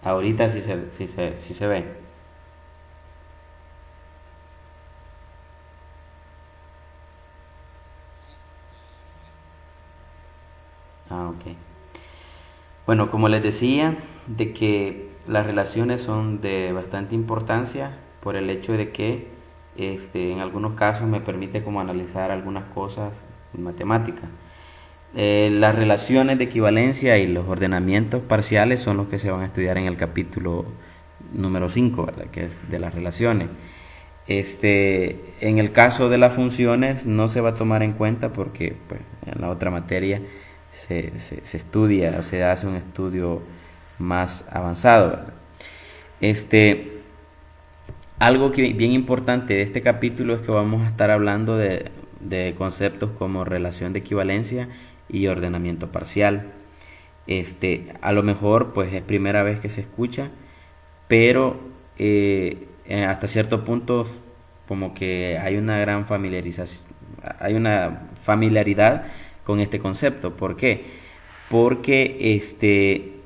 Ahorita sí se ve. Ah, ok. Bueno, como les decía, de que las relaciones son de bastante importancia por el hecho de que en algunos casos me permite como analizar algunas cosas en matemática. Las relaciones de equivalencia y los ordenamientos parciales son los que se van a estudiar en el capítulo número 5, ¿verdad? Que es de las relaciones. En el caso de las funciones no se va a tomar en cuenta porque pues, en la otra materia se estudia o se hace un estudio más avanzado, ¿verdad? Algo que bien importante de este capítulo es que vamos a estar hablando de conceptos como relación de equivalencia y ordenamiento parcial. A lo mejor pues es primera vez que se escucha, pero hasta cierto punto como que hay una gran familiarización, hay una familiaridad con este concepto. ¿Por qué? Porque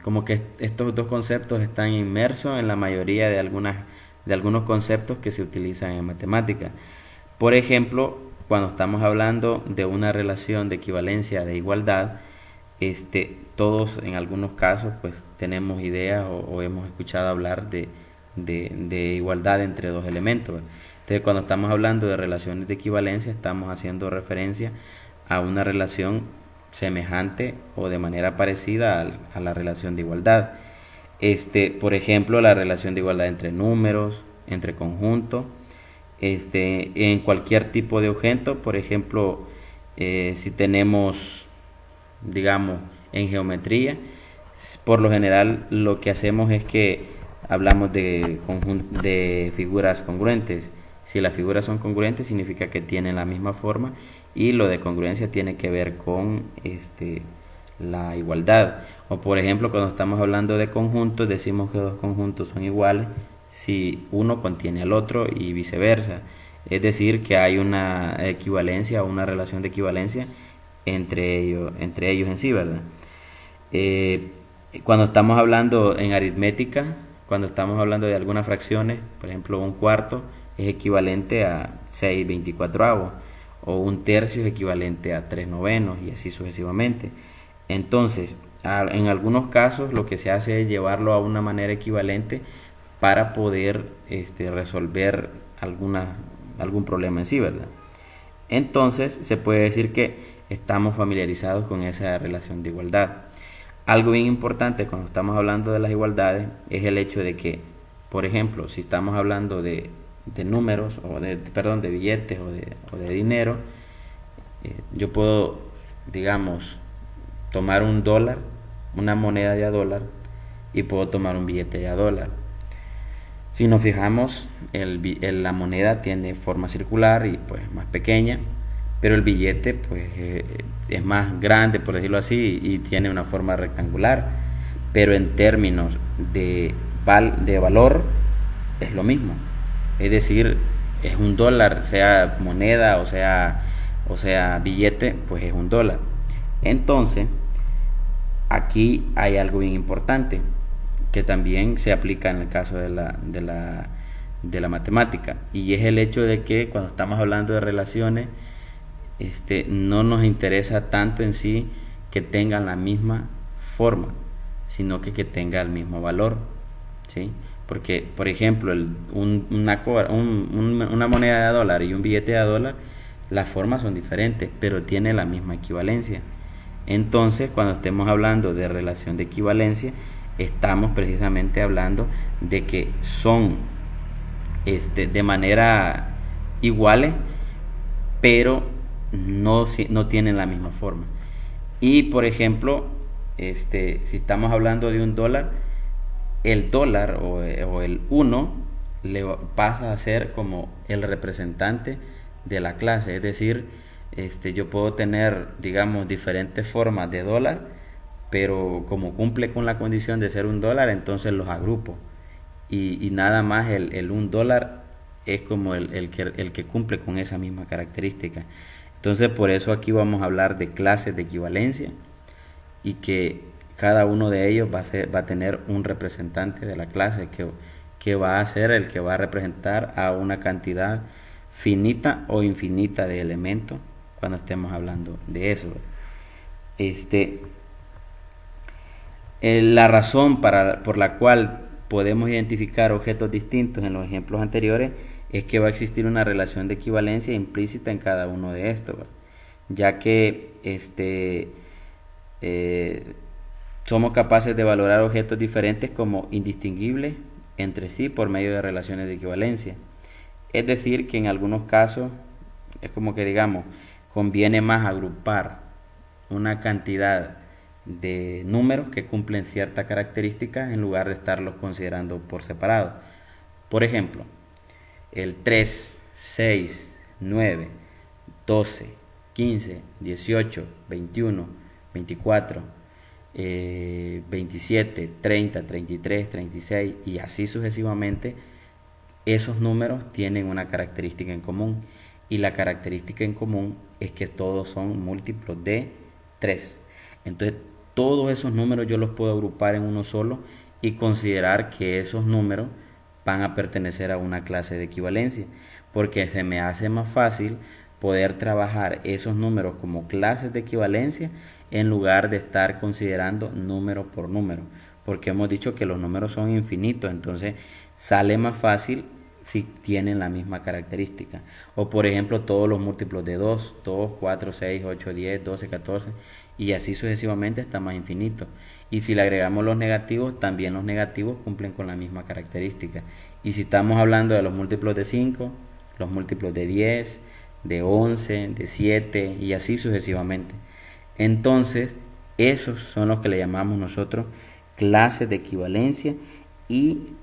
como que estos dos conceptos están inmersos en la mayoría de algunos conceptos que se utilizan en matemática. Por ejemplo, cuando estamos hablando de una relación de equivalencia de igualdad, todos en algunos casos pues tenemos ideas o hemos escuchado hablar de igualdad entre dos elementos. Entonces, cuando estamos hablando de relaciones de equivalencia, estamos haciendo referencia a una relación semejante o de manera parecida a la relación de igualdad. Por ejemplo, la relación de igualdad entre números, entre conjuntos, en cualquier tipo de objeto. Por ejemplo, si tenemos, digamos, en geometría, por lo general lo que hacemos es que hablamos de figuras congruentes. Si las figuras son congruentes, significa que tienen la misma forma, y lo de congruencia tiene que ver con la igualdad. O por ejemplo, cuando estamos hablando de conjuntos, decimos que dos conjuntos son iguales si uno contiene al otro y viceversa. Es decir, que hay una equivalencia o una relación de equivalencia entre ellos en sí, ¿verdad? Cuando estamos hablando en aritmética, cuando estamos hablando de algunas fracciones, por ejemplo, un cuarto es equivalente a 6/24, o un tercio es equivalente a 3/9, y así sucesivamente. Entonces, en algunos casos lo que se hace es llevarlo a una manera equivalente para poder resolver algún problema en sí, ¿verdad? Entonces, se puede decir que estamos familiarizados con esa relación de igualdad. Algo bien importante cuando estamos hablando de las igualdades es el hecho de que, por ejemplo, si estamos hablando de números de billetes o de dinero, yo puedo, digamos, tomar un dólar, una moneda de a dólar, y puedo tomar un billete de a dólar. Si nos fijamos, la moneda tiene forma circular y pues más pequeña, pero el billete pues es más grande, por decirlo así, y tiene una forma rectangular, pero en términos de valor es lo mismo. Es decir, es un dólar, sea moneda o sea billete, pues es un dólar. Entonces, aquí hay algo bien importante que también se aplica en el caso de la matemática, y es el hecho de que cuando estamos hablando de relaciones, no nos interesa tanto en sí que tengan la misma forma, sino que tenga el mismo valor, ¿sí? Porque, por ejemplo, una moneda de dólar y un billete de dólar, las formas son diferentes, pero tiene la misma equivalencia. Entonces, cuando estemos hablando de relación de equivalencia, estamos precisamente hablando de que son de manera iguales, pero no tienen la misma forma. Y por ejemplo, si estamos hablando de un dólar, el dólar o el 1 le pasa a ser como el representante de la clase. Es decir, yo puedo tener, digamos, diferentes formas de dólar, pero como cumple con la condición de ser un dólar, entonces los agrupo, y nada más el un dólar es como el que cumple con esa misma característica. Entonces, por eso aquí vamos a hablar de clases de equivalencia, y que cada uno de ellos va a tener un representante de la clase que va a ser el que va a representar a una cantidad finita o infinita de elementos cuando estemos hablando de eso. La razón por la cual podemos identificar objetos distintos en los ejemplos anteriores es que va a existir una relación de equivalencia implícita en cada uno de estos, ¿verdad? Ya que somos capaces de valorar objetos diferentes como indistinguibles entre sí por medio de relaciones de equivalencia. Es decir, que en algunos casos es como que digamos, conviene más agrupar una cantidad de números que cumplen ciertas características en lugar de estarlos considerando por separado. Por ejemplo, el 3, 6, 9, 12, 15, 18, 21, 24, 27, 30, 33, 36 y así sucesivamente. Esos números tienen una característica en común y la característica en común es que todos son múltiplos de 3. Entonces todos esos números yo los puedo agrupar en uno solo y considerar que esos números van a pertenecer a una clase de equivalencia, porque se me hace más fácil poder trabajar esos números como clases de equivalencia en lugar de estar considerando número por número, porque hemos dicho que los números son infinitos, entonces sale más fácil si tienen la misma característica. O por ejemplo todos los múltiplos de 2, 4, 6, 8, 10, 12, 14 y así sucesivamente está más infinito. Y si le agregamos los negativos, también los negativos cumplen con la misma característica. Y si estamos hablando de los múltiplos de 5, los múltiplos de 10, de 11, de 7 y así sucesivamente. Entonces esos son los que le llamamos nosotros clases de equivalencia y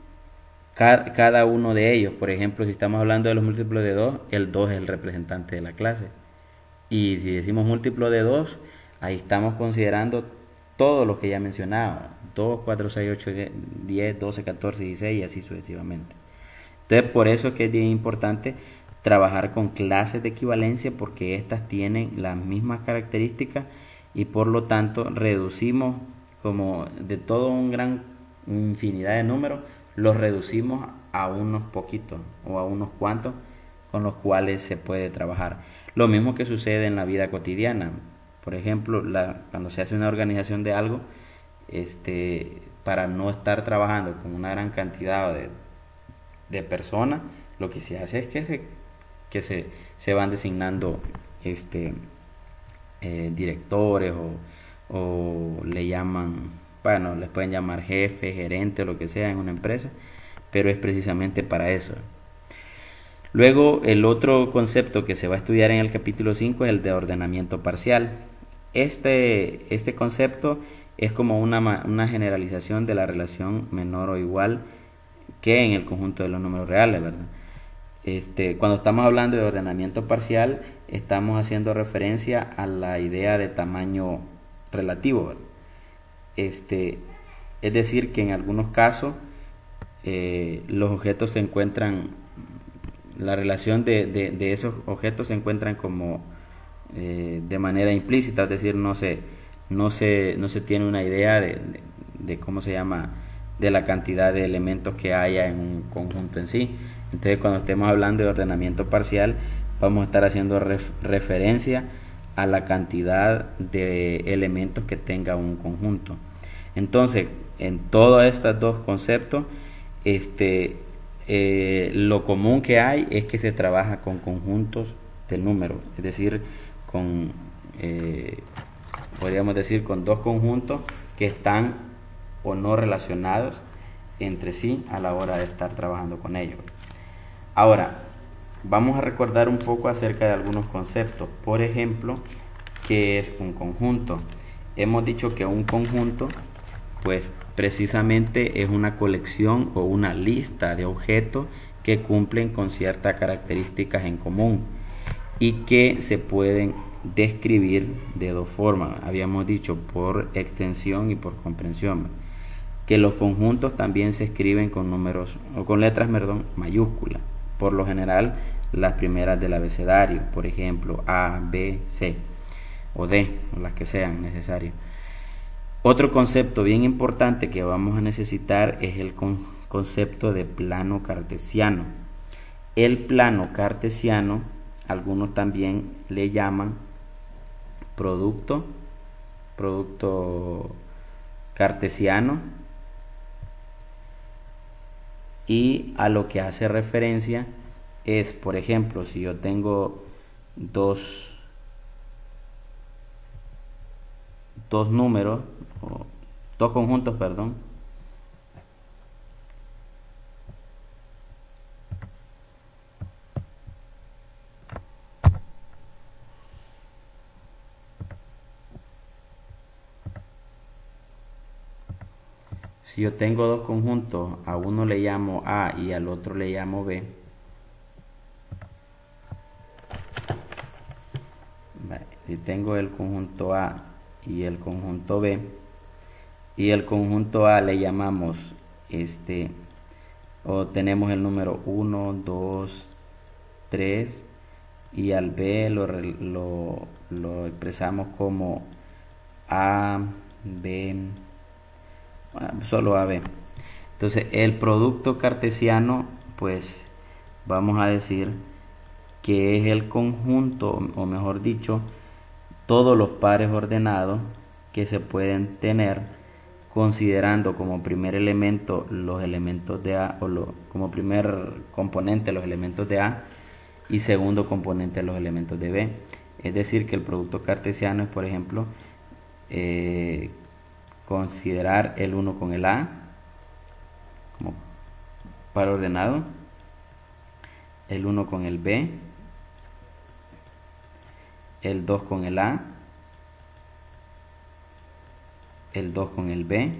cada uno de ellos, por ejemplo, si estamos hablando de los múltiplos de 2, el 2 es el representante de la clase. Y si decimos múltiplo de 2, ahí estamos considerando todos los que ya mencionaba, 2, 4, 6, 8, 10, 12, 14, 16 y así sucesivamente. Entonces por eso es que es bien importante trabajar con clases de equivalencia, porque estas tienen las mismas características y por lo tanto reducimos como de todo un gran infinidad de números, los reducimos a unos poquitos o a unos cuantos con los cuales se puede trabajar. Lo mismo que sucede en la vida cotidiana. Por ejemplo, cuando se hace una organización de algo, para no estar trabajando con una gran cantidad de personas, lo que se hace es que se van designando directores o le llaman, bueno, les pueden llamar jefe, gerente o lo que sea en una empresa, pero es precisamente para eso. Luego el otro concepto que se va a estudiar en el capítulo 5 es el de ordenamiento parcial. Este concepto es como una generalización de la relación menor o igual que en el conjunto de los números reales, ¿verdad? Cuando estamos hablando de ordenamiento parcial, estamos haciendo referencia a la idea de tamaño relativo, ¿verdad? Es decir, que en algunos casos los objetos se encuentran, la relación de esos objetos se encuentran como de manera implícita, es decir, no se tiene una idea de cómo se llama, de la cantidad de elementos que haya en un conjunto en sí. Entonces cuando estemos hablando de ordenamiento parcial vamos a estar haciendo referencia a la cantidad de elementos que tenga un conjunto. Entonces en todos estos dos conceptos lo común que hay es que se trabaja con conjuntos de números, es decir, podríamos decir con dos conjuntos que están o no relacionados entre sí a la hora de estar trabajando con ellos. Ahora vamos a recordar un poco acerca de algunos conceptos. Por ejemplo, ¿qué es un conjunto? Hemos dicho que un conjunto pues precisamente es una colección o una lista de objetos que cumplen con ciertas características en común y que se pueden describir de dos formas. Habíamos dicho por extensión y por comprensión, que los conjuntos también se escriben con números o con letras mayúsculas, por lo general las primeras del abecedario, por ejemplo A, B, C o D, o las que sean necesarias. Otro concepto bien importante que vamos a necesitar es el concepto de plano cartesiano. El plano cartesiano, algunos también le llaman producto cartesiano, y a lo que hace referencia es, por ejemplo, si yo tengo dos números, o dos conjuntos, perdón, si yo tengo dos conjuntos, a uno le llamo A y al otro le llamo B, si tengo el conjunto A y el conjunto B, y el conjunto A le llamamos o tenemos el número 1, 2, 3, y al B lo expresamos como A, B, solo AB. Entonces el producto cartesiano, pues vamos a decir que es el conjunto, o mejor dicho, todos los pares ordenados que se pueden tener considerando como primer elemento los elementos de A, como primer componente los elementos de A y segundo componente los elementos de B. Es decir, que el producto cartesiano es, por ejemplo, considerar el 1 con el A como par ordenado, el 1 con el B, el 2 con el A, el 2 con el B,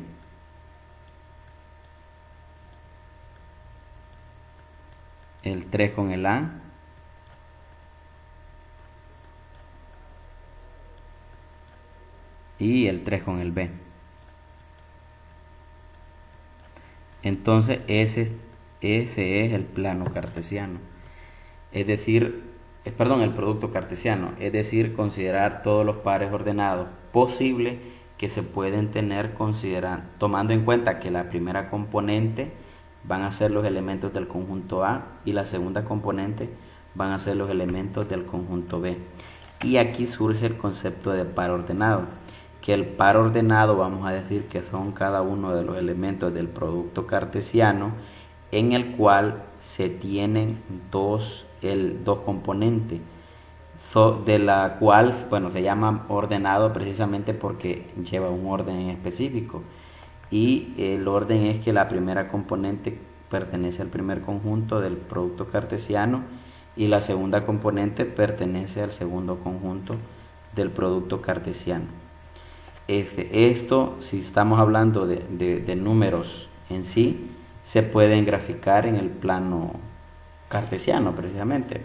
el 3 con el A, y el 3 con el B. Entonces ese es el plano cartesiano, es decir, el producto cartesiano, es decir, considerar todos los pares ordenados posibles que se pueden tener, tomando en cuenta que la primera componente van a ser los elementos del conjunto A y la segunda componente van a ser los elementos del conjunto B. Y aquí surge el concepto de par ordenado, que el par ordenado vamos a decir que son cada uno de los elementos del producto cartesiano en el cual se tienen dos componentes, de la cual, bueno, se llama ordenado precisamente porque lleva un orden en específico, y el orden es que la primera componente pertenece al primer conjunto del producto cartesiano y la segunda componente pertenece al segundo conjunto del producto cartesiano. Esto, si estamos hablando de números en sí, se pueden graficar en el plano cartesiano precisamente,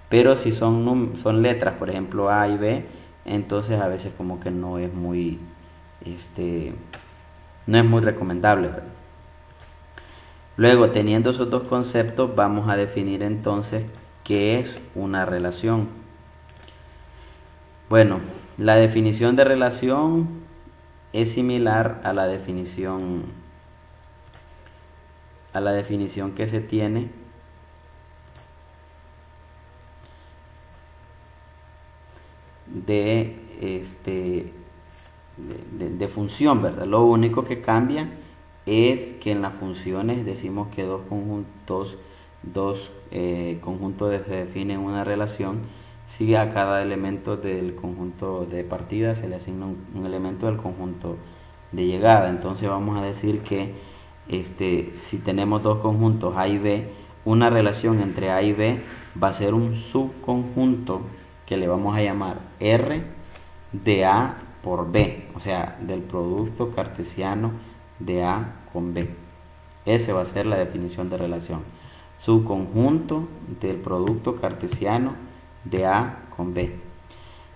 pero si son letras, por ejemplo A y B, entonces a veces como que no es muy recomendable, ¿verdad? Luego, teniendo esos dos conceptos, vamos a definir entonces qué es una relación. Bueno, la definición de relación es similar a la definición que se tiene de función, ¿verdad? Lo único que cambia es que en las funciones decimos que dos conjuntos se definen una relación si a cada elemento del conjunto de partida se le asigna un elemento del conjunto de llegada. Entonces vamos a decir que si tenemos dos conjuntos A y B, una relación entre A y B va a ser un subconjunto que le vamos a llamar R de A por B, o sea, del producto cartesiano de A con B. Esa va a ser la definición de relación: subconjunto del producto cartesiano de A con B.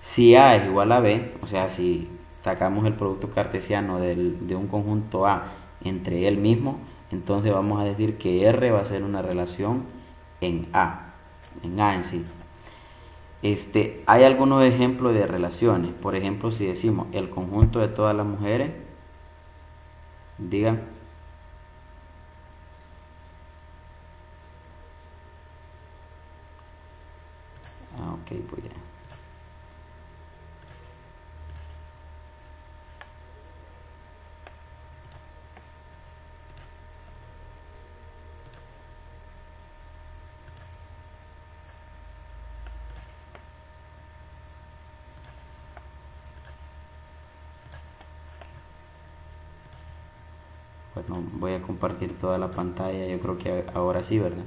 Si A es igual a B, o sea, si sacamos el producto cartesiano de un conjunto A entre él mismo, entonces vamos a decir que R va a ser una relación en A en sí. Hay algunos ejemplos de relaciones. Por ejemplo, si decimos el conjunto de todas las mujeres Diga. Ok, pues ya. Bueno, voy a compartir toda la pantalla, yo creo que ahora sí, ¿verdad?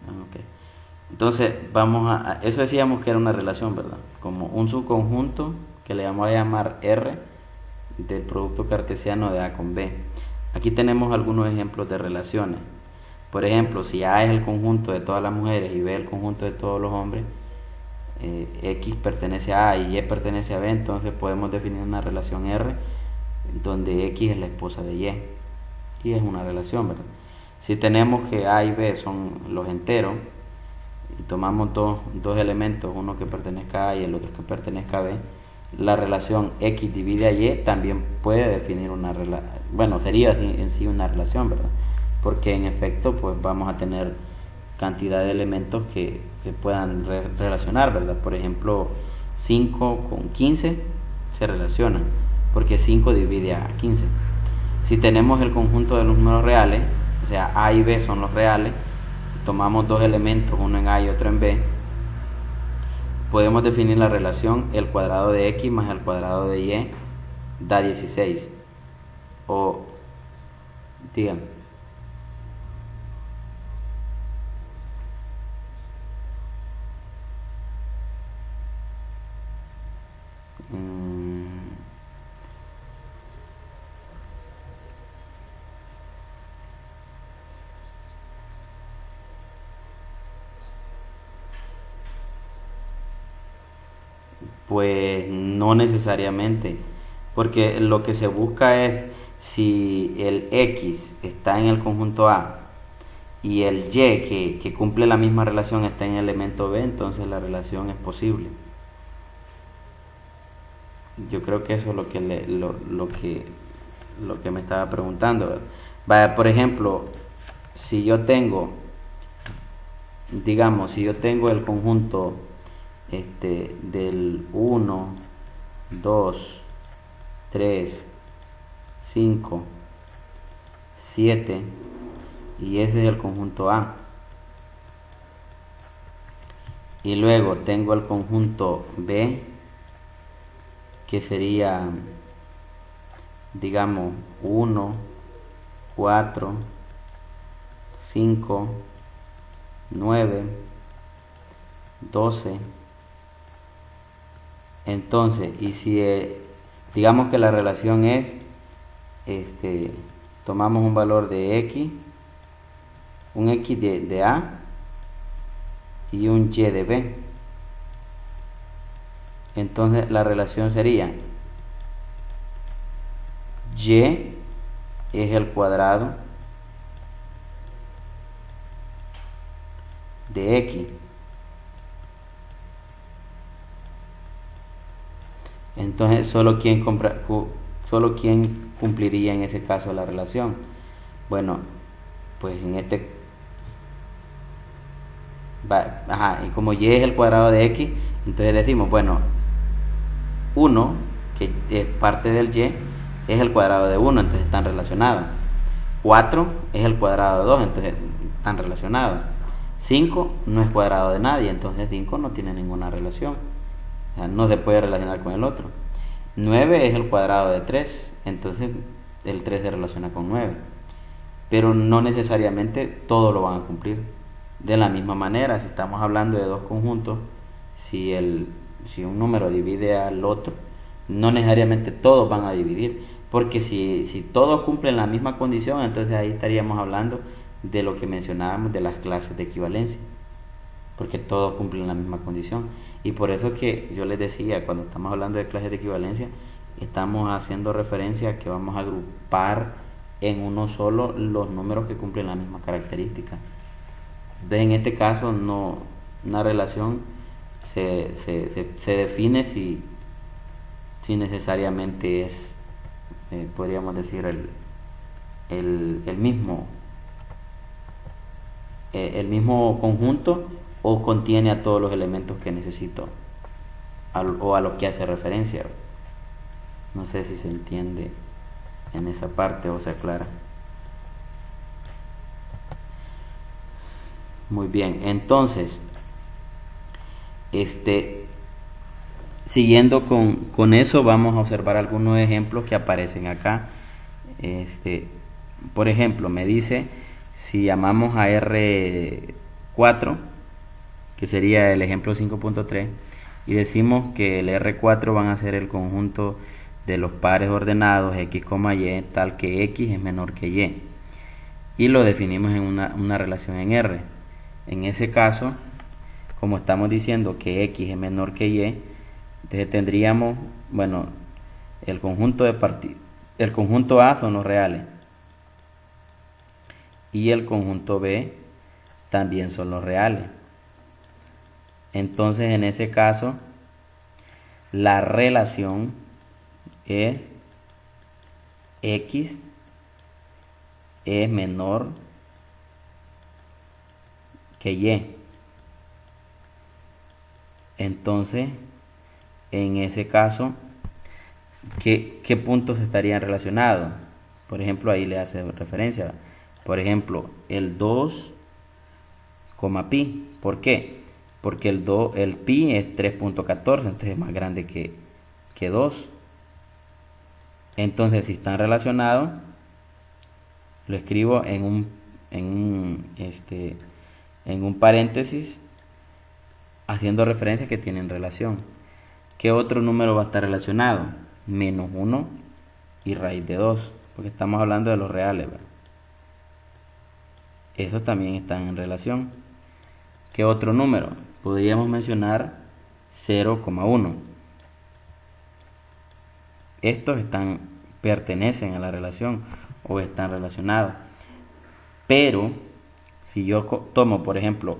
Ok. Entonces, eso decíamos que era una relación, ¿verdad? Como un subconjunto que le vamos a llamar R del producto cartesiano de A con B. Aquí tenemos algunos ejemplos de relaciones. Por ejemplo, si A es el conjunto de todas las mujeres y B el conjunto de todos los hombres, X pertenece a A y Y pertenece a B, entonces podemos definir una relación R donde X es la esposa de Y. Y es una relación, ¿verdad? Si tenemos que A y B son los enteros y tomamos dos elementos, uno que pertenezca a A y el otro que pertenezca a B, la relación X divide a Y también puede definir una relación, bueno, sería en sí una relación, ¿verdad? Porque en efecto pues vamos a tener cantidad de elementos que se puedan relacionar, ¿verdad? Por ejemplo, 5 con 15 se relacionan porque 5 divide a 15. Si tenemos el conjunto de los números reales, o sea, A y B son los reales, tomamos dos elementos, uno en A y otro en B, podemos definir la relación el cuadrado de X más el cuadrado de Y da 16. O, díganme. Pues no necesariamente, porque lo que se busca es si el X está en el conjunto A y el Y que cumple la misma relación está en el elemento B, entonces la relación es posible. Yo creo que eso es lo que me estaba preguntando. Vaya, por ejemplo, si yo tengo, digamos, si yo tengo el conjunto del 1, 2, 3, 5, 7 y ese es el conjunto A. Y luego tengo el conjunto B que sería, digamos, 1, 4, 5, 9, 12. Entonces, y si digamos que la relación es, tomamos un valor de X, un X de A y un Y de B. Entonces la relación sería Y es el cuadrado de X. Entonces solo quien cumpliría en ese caso la relación. Bueno, pues en y como Y es el cuadrado de X, entonces decimos, bueno, 1, que es parte del Y, es el cuadrado de 1, entonces están relacionados. 4 es el cuadrado de 2, entonces están relacionados. 5 no es cuadrado de nadie, entonces 5 no tiene ninguna relación. O sea, no se puede relacionar con el otro. 9 es el cuadrado de 3, entonces el 3 se relaciona con 9. Pero no necesariamente todos lo van a cumplir. De la misma manera, si estamos hablando de dos conjuntos, si un número divide al otro, no necesariamente todos van a dividir, porque si todos cumplen la misma condición, entonces ahí estaríamos hablando de lo que mencionábamos de las clases de equivalencia, porque todos cumplen la misma condición. Y por eso que yo les decía, cuando estamos hablando de clases de equivalencia, estamos haciendo referencia a que vamos a agrupar en uno solo los números que cumplen la misma característica. Entonces, en este caso, una relación se define si si necesariamente es, podríamos decir, el mismo conjunto, o contiene a todos los elementos que necesito, o a lo que hace referencia. No sé si se entiende en esa parte o se aclara. Muy bien, entonces siguiendo con eso, vamos a observar algunos ejemplos que aparecen acá. Por ejemplo, me dice, si llamamos a R4, que sería el ejemplo 5.3, y decimos que el R4 van a ser el conjunto de los pares ordenados x, y, tal que x es menor que y, y lo definimos en una relación en R. En ese caso, como estamos diciendo que x es menor que y, entonces tendríamos, bueno, el conjunto A son los reales, y el conjunto B también son los reales. Entonces, en ese caso, la relación es x es menor que y. Entonces, en ese caso, ¿qué puntos estarían relacionados? Por ejemplo, ahí le hace referencia. Por ejemplo, el 2, pi. ¿Por qué? Porque el pi es 3.14, entonces es más grande que 2. Entonces, si están relacionados, lo escribo en un paréntesis, haciendo referencia que tienen relación. ¿Qué otro número va a estar relacionado? Menos 1 y raíz de 2, porque estamos hablando de los reales, ¿verdad? Esos también están en relación. ¿Qué otro número? Podríamos mencionar 0,1. Estos pertenecen a la relación o están relacionados. Pero si yo tomo, por ejemplo,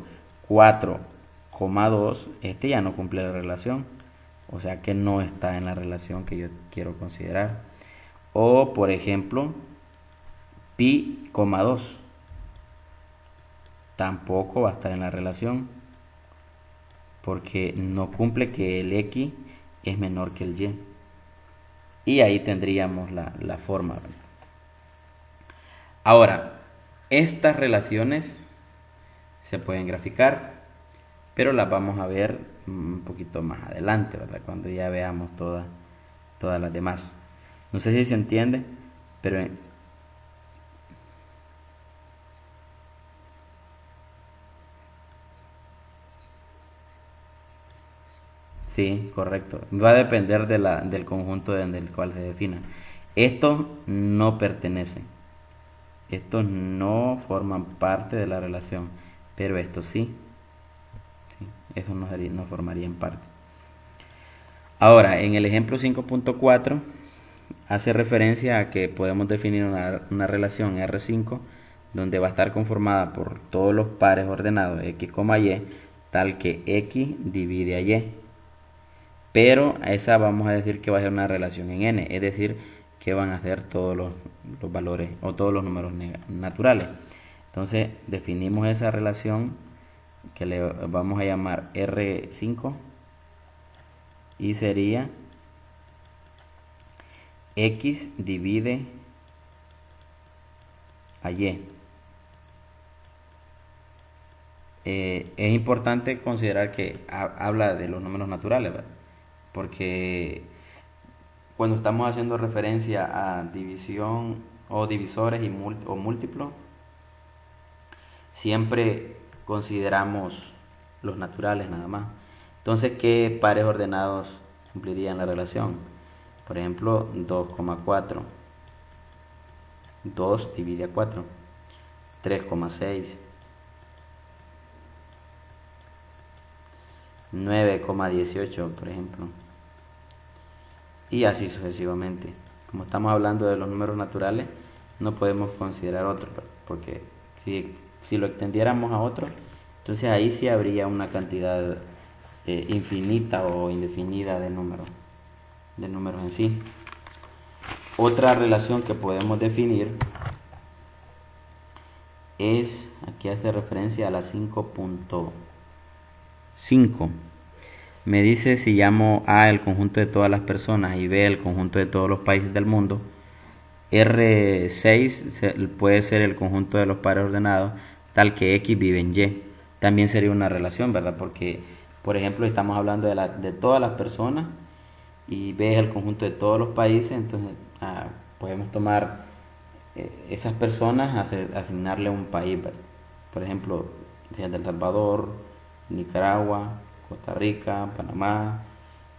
4,2, este ya no cumple la relación, o sea que no está en la relación que yo quiero considerar. O por ejemplo, pi,2 tampoco va a estar en la relación, porque no cumple que el x es menor que el y. Y ahí tendríamos la forma. Ahora, estas relaciones se pueden graficar, pero las vamos a ver un poquito más adelante, ¿verdad? Cuando ya veamos todas las demás. No sé si se entiende, pero sí, correcto. Va a depender del conjunto del cual se defina. Estos no pertenecen. Estos no forman parte de la relación, pero estos sí. Eso no formarían parte. Ahora, en el ejemplo 5.4 hace referencia a que podemos definir una relación R5 donde va a estar conformada por todos los pares ordenados x, y, tal que x divide a y. Pero a esa vamos a decir que va a ser una relación en n, es decir, que van a ser todos los valores o todos los números naturales. Entonces definimos esa relación que le vamos a llamar R5 y sería x divide a y. Es importante considerar que habla de los números naturales, ¿verdad? Porque cuando estamos haciendo referencia a división o divisores o múltiplos, siempre consideramos los naturales nada más. Entonces, ¿qué pares ordenados cumplirían la relación? Por ejemplo, 2,4. 2 divide a 4. 3,6. 9,18, por ejemplo. Y así sucesivamente. Como estamos hablando de los números naturales, no podemos considerar otros, porque si lo extendiéramos a otros, entonces ahí sí habría una cantidad infinita o indefinida de números. de números en sí. Otra relación que podemos definir es, aquí hace referencia a la 5.5. Me dice si llamo A el conjunto de todas las personas y B el conjunto de todos los países del mundo, R6 puede ser el conjunto de los pares ordenados tal que X vive en Y. También sería una relación, ¿verdad? Porque, por ejemplo, estamos hablando de todas las personas y B es el conjunto de todos los países, entonces podemos tomar esas personas, asignarle un país, ¿verdad? Por ejemplo, si es de El Salvador, Nicaragua, Costa Rica, Panamá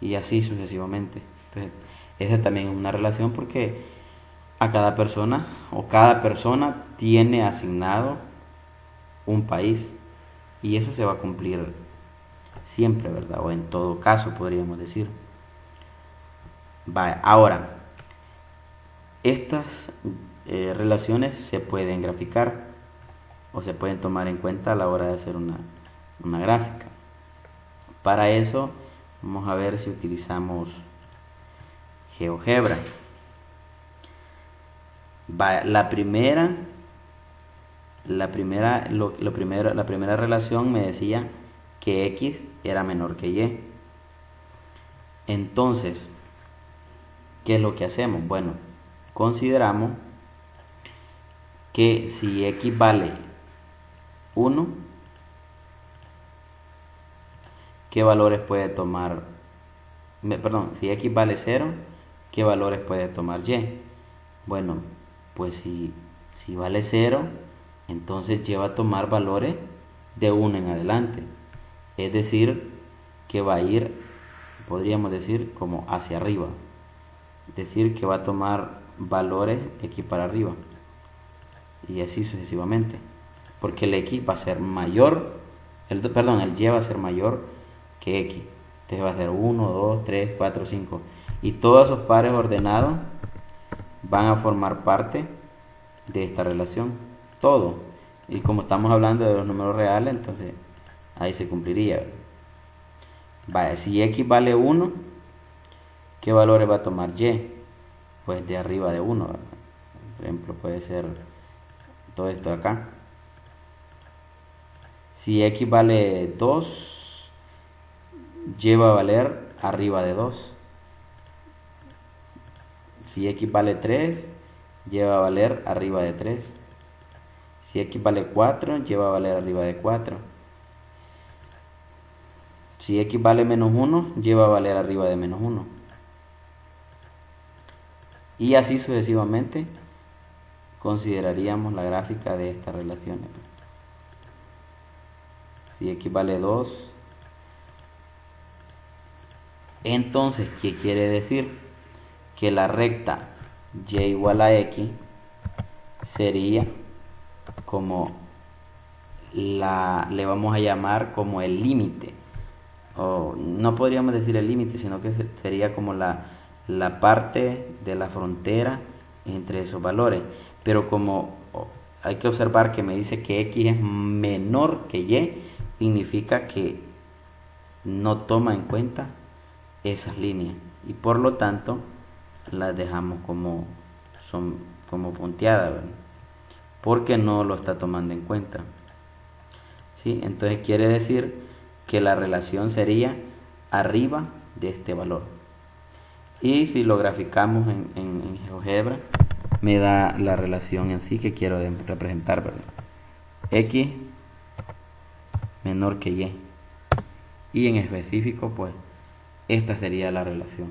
y así sucesivamente. Entonces, esa también es una relación porque a cada persona o cada persona tiene asignado un país y eso se va a cumplir siempre, ¿verdad? O en todo caso podríamos decir. Vale, ahora, estas relaciones se pueden graficar o se pueden tomar en cuenta a la hora de hacer una gráfica. Para eso vamos a ver si utilizamos GeoGebra. La primera relación me decía que X era menor que Y. Entonces, ¿qué es lo que hacemos? Bueno, consideramos que si X vale 1, ¿qué valores puede tomar? Perdón, si X vale 0, ¿qué valores puede tomar Y? Bueno, pues si vale 0, entonces Y va a tomar valores de 1 en adelante. Es decir, que va a ir, podríamos decir, como hacia arriba. Es decir, que va a tomar valores X para arriba. Y así sucesivamente. Porque el X va a ser mayor, el Y va a ser mayor que X. Entonces va a ser 1, 2, 3, 4, 5. Y todos esos pares ordenados van a formar parte de esta relación, todo. Y como estamos hablando de los números reales, entonces ahí se cumpliría. Vale, si X vale 1, ¿qué valores va a tomar Y? Pues de arriba de 1, ¿verdad? Por ejemplo, puede ser todo esto de acá. Si X vale 2, Y va a valer arriba de 2. Si X vale 3, Y va a valer arriba de 3. Si X vale 4, Y va a valer arriba de 4. Si X vale menos 1, Y va a valer arriba de menos 1. Y así sucesivamente consideraríamos la gráfica de estas relaciones. Si X vale 2, entonces, ¿qué quiere decir? Que la recta Y igual a X sería como le vamos a llamar como el límite, o no podríamos decir el límite, sino que sería como la parte de la frontera entre esos valores. Pero como hay que observar que me dice que X es menor que Y, significa que no toma en cuenta esas líneas y por lo tanto las dejamos como punteadas, ¿verdad? Porque no lo está tomando en cuenta. ¿Sí? Entonces quiere decir que la relación sería arriba de este valor. Y si lo graficamos en GeoGebra, me da la relación en sí que quiero representar, ¿verdad? X menor que Y. Y en específico, pues, esta sería la relación.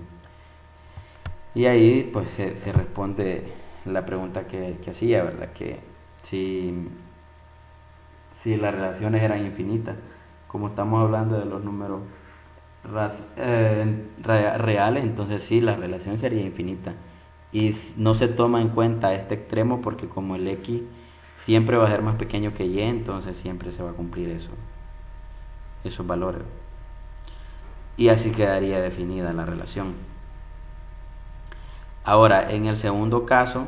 Y ahí, pues, se responde la pregunta que hacía, ¿verdad? Que si las relaciones eran infinitas, como estamos hablando de los números reales, entonces sí, la relación sería infinita. Y no se toma en cuenta este extremo porque como el X siempre va a ser más pequeño que Y, entonces siempre se va a cumplir esos valores. Y así quedaría definida la relación. Ahora, en el segundo caso,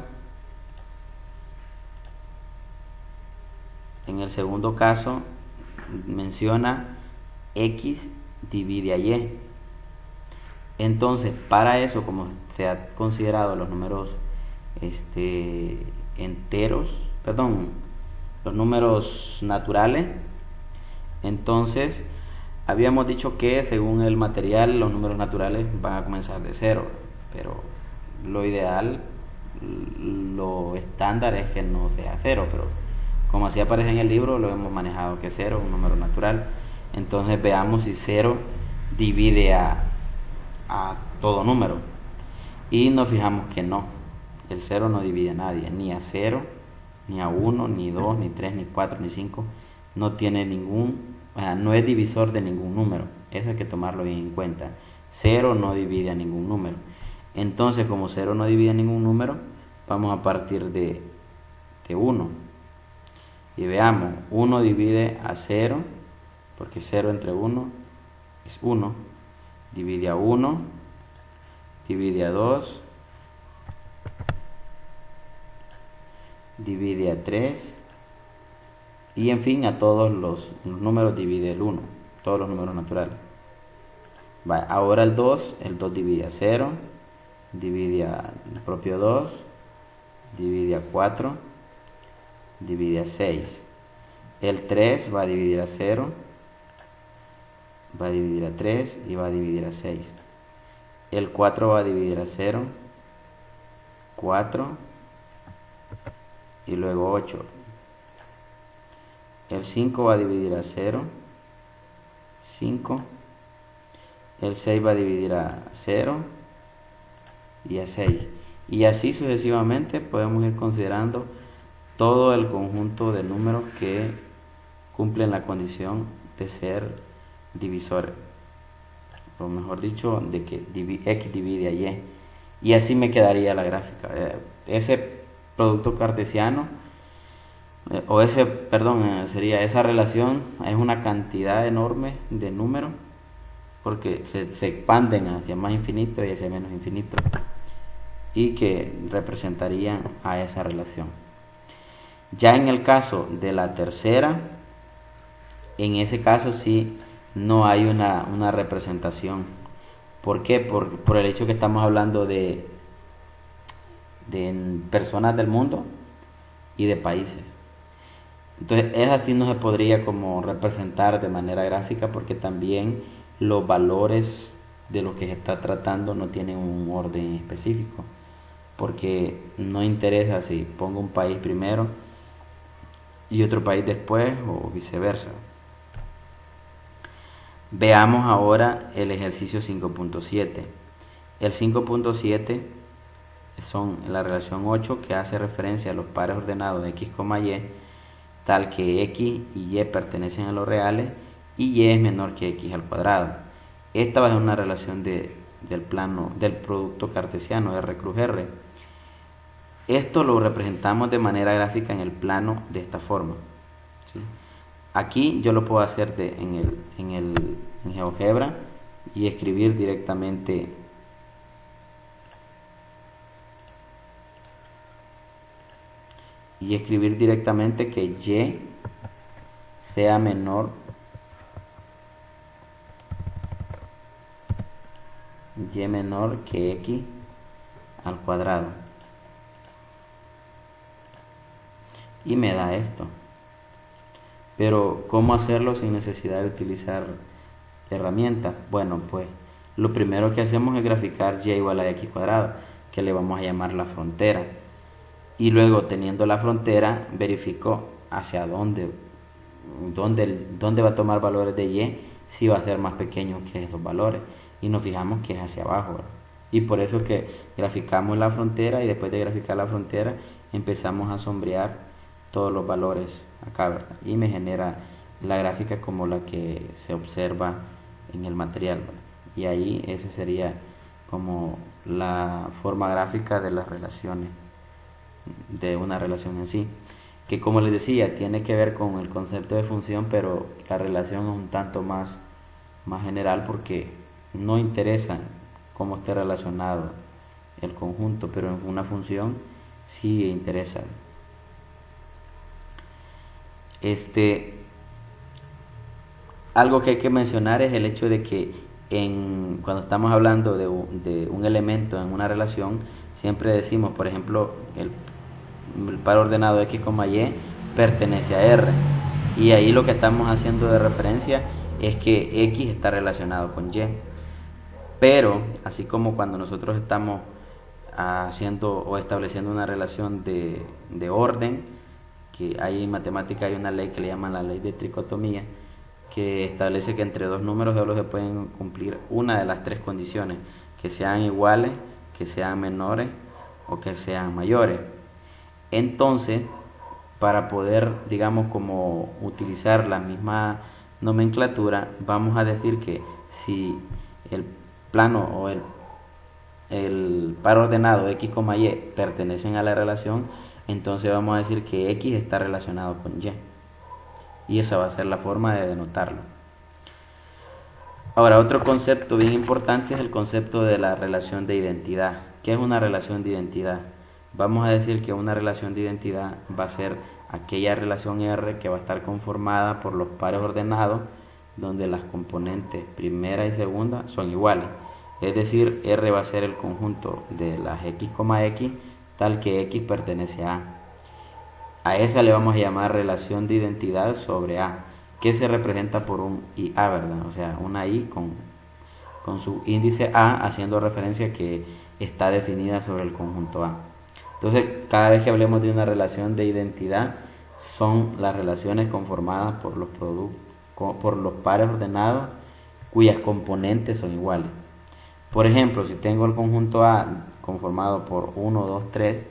menciona X divide a Y. Entonces, para eso, como se ha considerado los números enteros, perdón, los números naturales, entonces habíamos dicho que según el material los números naturales van a comenzar de cero, pero lo ideal, lo estándar es que no sea cero, pero como así aparece en el libro, lo hemos manejado que cero es un número natural. Entonces veamos si cero divide a todo número. Y nos fijamos que no. El cero no divide a nadie, ni a cero, ni a 1, ni 2, ni 3, ni 4, ni 5. No tiene no es divisor de ningún número. Eso hay que tomarlo bien en cuenta. Cero no divide a ningún número. Entonces, como cero no divide a ningún número, vamos a partir de 1. Y veamos, 1 divide a 0, porque 0 entre 1 es 1. Divide a 1, divide a 2, divide a 3, y en fin a todos los números divide el 1, todos los números naturales. Ahora el 2 divide a 0, divide a el propio 2, divide a 4, divide a 6. El 3 va a dividir a 0, va a dividir a 3 y va a dividir a 6. El 4 va a dividir a 0, 4 y luego 8. El 5 va a dividir a 0, 5. El 6 va a dividir a 0 y a 6. Y así sucesivamente podemos ir considerando todo el conjunto de números que cumplen la condición de ser divisores, o mejor dicho, de que x divide a y. Y así me quedaría la gráfica. Ese producto cartesiano, sería esa relación, es una cantidad enorme de números, porque se expanden hacia más infinito y hacia menos infinito, y que representarían a esa relación. Ya en el caso de la tercera, en ese caso sí no hay una representación. ¿Por qué? Por el hecho que estamos hablando de personas del mundo y de países. Entonces esa sí no se podría como representar de manera gráfica, porque también los valores de lo que se está tratando no tienen un orden específico, porque no interesa si pongo un país primero y otro país después o viceversa. Veamos ahora el ejercicio 5.7. El 5.7 son la relación 8, que hace referencia a los pares ordenados de x, y, tal que x y y pertenecen a los reales y y es menor que x al cuadrado. Esta va a ser una relación del plano del producto cartesiano R cruz R. Esto lo representamos de manera gráfica en el plano de esta forma, ¿sí? Aquí yo lo puedo hacer en GeoGebra y escribir directamente que y sea menor que x al cuadrado, y me da esto. Pero ¿cómo hacerlo sin necesidad de utilizar herramientas? Bueno, pues lo primero que hacemos es graficar y igual a x cuadrado, que le vamos a llamar la frontera, y luego, teniendo la frontera, verifico hacia dónde va a tomar valores de y, si va a ser más pequeño que esos valores, y nos fijamos que es hacia abajo, ¿verdad? Y por eso que graficamos la frontera, y después de graficar la frontera empezamos a sombrear todos los valores acá, ¿verdad? Y me genera la gráfica como la que se observa en el material, ¿verdad? Y ahí esa sería como la forma gráfica de las relaciones, de una relación en sí, que como les decía tiene que ver con el concepto de función, pero la relación es un tanto más general, porque no interesa cómo esté relacionado el conjunto, pero en una función sí interesa. Algo que hay que mencionar es el hecho de que cuando estamos hablando de un elemento en una relación, siempre decimos, por ejemplo, el par ordenado X, Y pertenece a R. Y ahí lo que estamos haciendo de referencia es que X está relacionado con Y. Pero, así como cuando nosotros estamos haciendo o estableciendo una relación de orden, que hay en matemática hay una ley que le llaman la ley de tricotomía, que establece que entre dos números solo se pueden cumplir una de las tres condiciones, que sean iguales, que sean menores o que sean mayores. Entonces, para poder, digamos, como utilizar la misma nomenclatura, vamos a decir que si el plano o el par ordenado X, Y pertenecen a la relación, entonces vamos a decir que X está relacionado con Y. Y esa va a ser la forma de denotarlo. Ahora, otro concepto bien importante es el concepto de la relación de identidad. ¿Qué es una relación de identidad? Vamos a decir que una relación de identidad va a ser aquella relación R que va a estar conformada por los pares ordenados donde las componentes primera y segunda son iguales. Es decir, R va a ser el conjunto de las X, X, tal que X pertenece a A. A esa le vamos a llamar relación de identidad sobre A, que se representa por un IA, ¿verdad? O sea, una I con su índice A, haciendo referencia a que está definida sobre el conjunto A. Entonces, cada vez que hablemos de una relación de identidad, son las relaciones conformadas por los pares ordenados cuyas componentes son iguales. Por ejemplo, si tengo el conjunto A conformado por 1, 2, 3,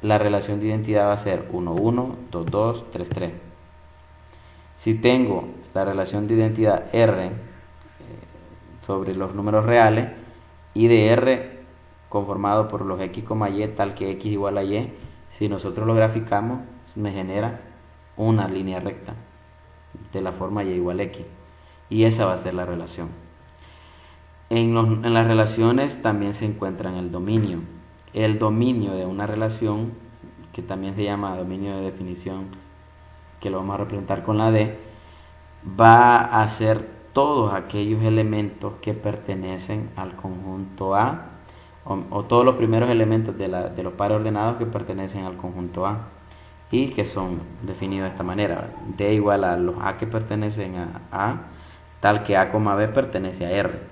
la relación de identidad va a ser 1, 1, 2, 2, 3, 3. Si tengo la relación de identidad R sobre los números reales y de R conformado por los X, Y, tal que X igual a Y, si nosotros lo graficamos, me genera una línea recta de la forma Y igual a X. Y esa va a ser la relación. En las relaciones también se encuentra el dominio. El dominio de una relación, que también se llama dominio de definición, que lo vamos a representar con la D, va a ser todos aquellos elementos que pertenecen al conjunto A, o todos los primeros elementos de los pares ordenados que pertenecen al conjunto A y que son definidos de esta manera. D igual a los A que pertenecen a A, tal que A, B pertenece a R.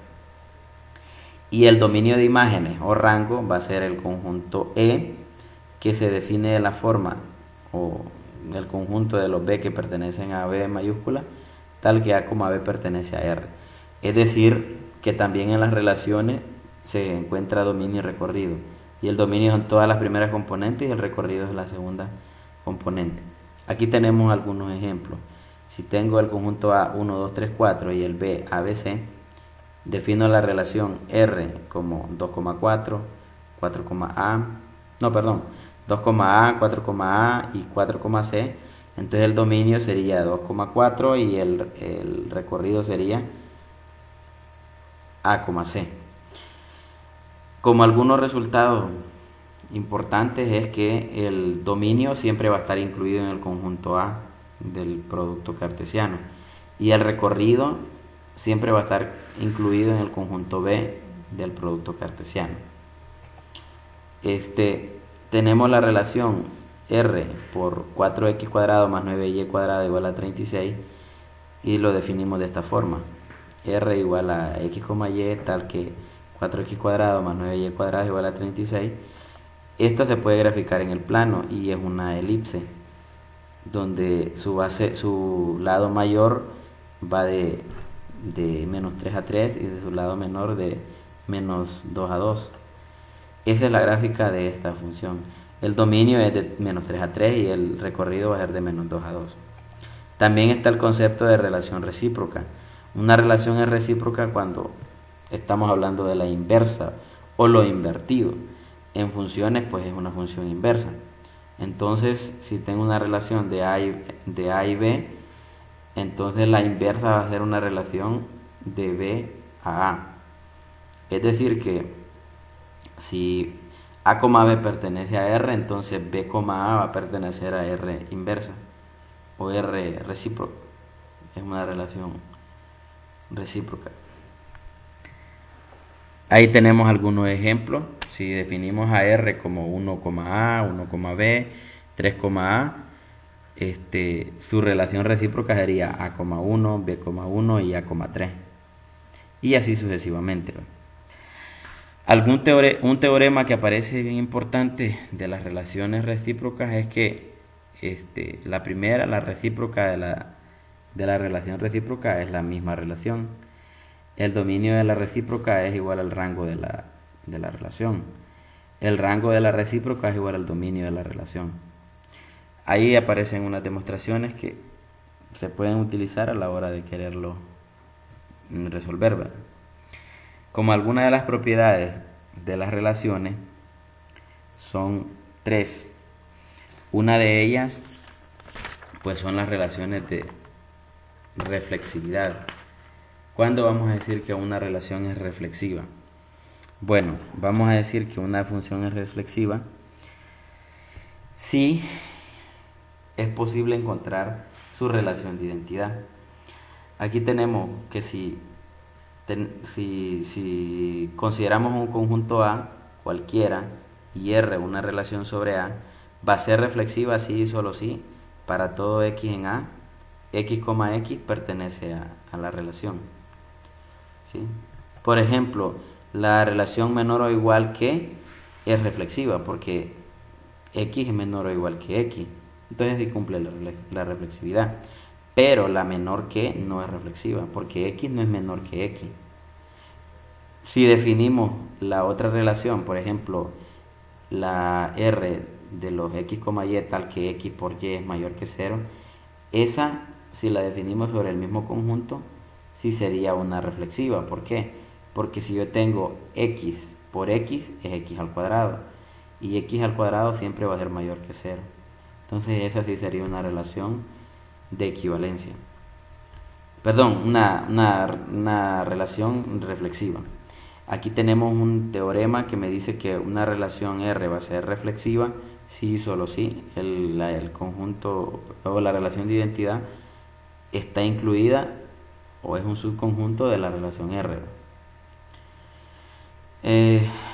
Y el dominio de imágenes o rango va a ser el conjunto E, que se define de la forma, o el conjunto de los B que pertenecen a B mayúscula, tal que A, B pertenece a R. Es decir, que también en las relaciones se encuentra dominio y recorrido. Y el dominio son todas las primeras componentes y el recorrido es la segunda componente. Aquí tenemos algunos ejemplos. Si tengo el conjunto A 1, 2, 3, 4 y el B ABC, defino la relación R como 2,4, 4,A, no, perdón, 2,A, 4,A y 4,C. Entonces el dominio sería 2,4 y el recorrido sería A,C. Como algunos resultados importantes es que el dominio siempre va a estar incluido en el conjunto A del producto cartesiano y el recorrido siempre va a estar incluido en el conjunto B del producto cartesiano. Tenemos la relación R por 4x cuadrado más 9y cuadrado igual a 36 y lo definimos de esta forma: R igual a x, y tal que 4x cuadrado más 9y cuadrado igual a 36. Esto se puede graficar en el plano y es una elipse donde su lado mayor va de menos 3 a 3 y de su lado menor de menos 2 a 2. Esa es la gráfica de esta función. El dominio es de menos 3 a 3 y el recorrido va a ser de menos 2 a 2. También está el concepto de relación recíproca. Una relación es recíproca cuando estamos hablando de la inversa o lo invertido. En funciones, pues es una función inversa. Entonces, si tengo una relación de A y B, entonces la inversa va a ser una relación de B a A. Es decir que si A, B pertenece a R, entonces B, A va a pertenecer a R inversa o R recíproca. Es una relación recíproca. Ahí tenemos algunos ejemplos. Si definimos a R como 1,A, 1,B, 3,A, su relación recíproca sería A,1, B,1 y A,3. Y así sucesivamente. Un teorema que aparece bien importante de las relaciones recíprocas es que la primera, la recíproca de la relación recíproca es la misma relación. El dominio de la recíproca es igual al rango de la relación. El rango de la recíproca es igual al dominio de la relación. Ahí aparecen unas demostraciones que se pueden utilizar a la hora de quererlo resolver, ¿verdad? Como algunas de las propiedades de las relaciones son 3. Una de ellas pues son las relaciones de reflexividad. ¿Cuándo vamos a decir que una relación es reflexiva? Bueno, vamos a decir que una función es reflexiva si es posible encontrar su relación de identidad. Aquí tenemos que si consideramos un conjunto A cualquiera y R una relación sobre A, va a ser reflexiva si y solo si para todo X en A, X, X pertenece a la relación. ¿Sí? Por ejemplo, la relación menor o igual que es reflexiva porque X es menor o igual que X. Entonces sí cumple la reflexividad. Pero la menor que no es reflexiva porque X no es menor que X. Si definimos la otra relación, por ejemplo, la R de los X, Y tal que X por Y es mayor que 0, esa si la definimos sobre el mismo conjunto, sí sería una reflexiva. ¿Por qué? Porque si yo tengo X por X es X al cuadrado y X al cuadrado siempre va a ser mayor que 0. Entonces esa sí sería una relación de equivalencia. Perdón, una relación reflexiva. Aquí tenemos un teorema que me dice que una relación R va a ser reflexiva si y solo si el conjunto o la relación de identidad está incluida o es un subconjunto de la relación R.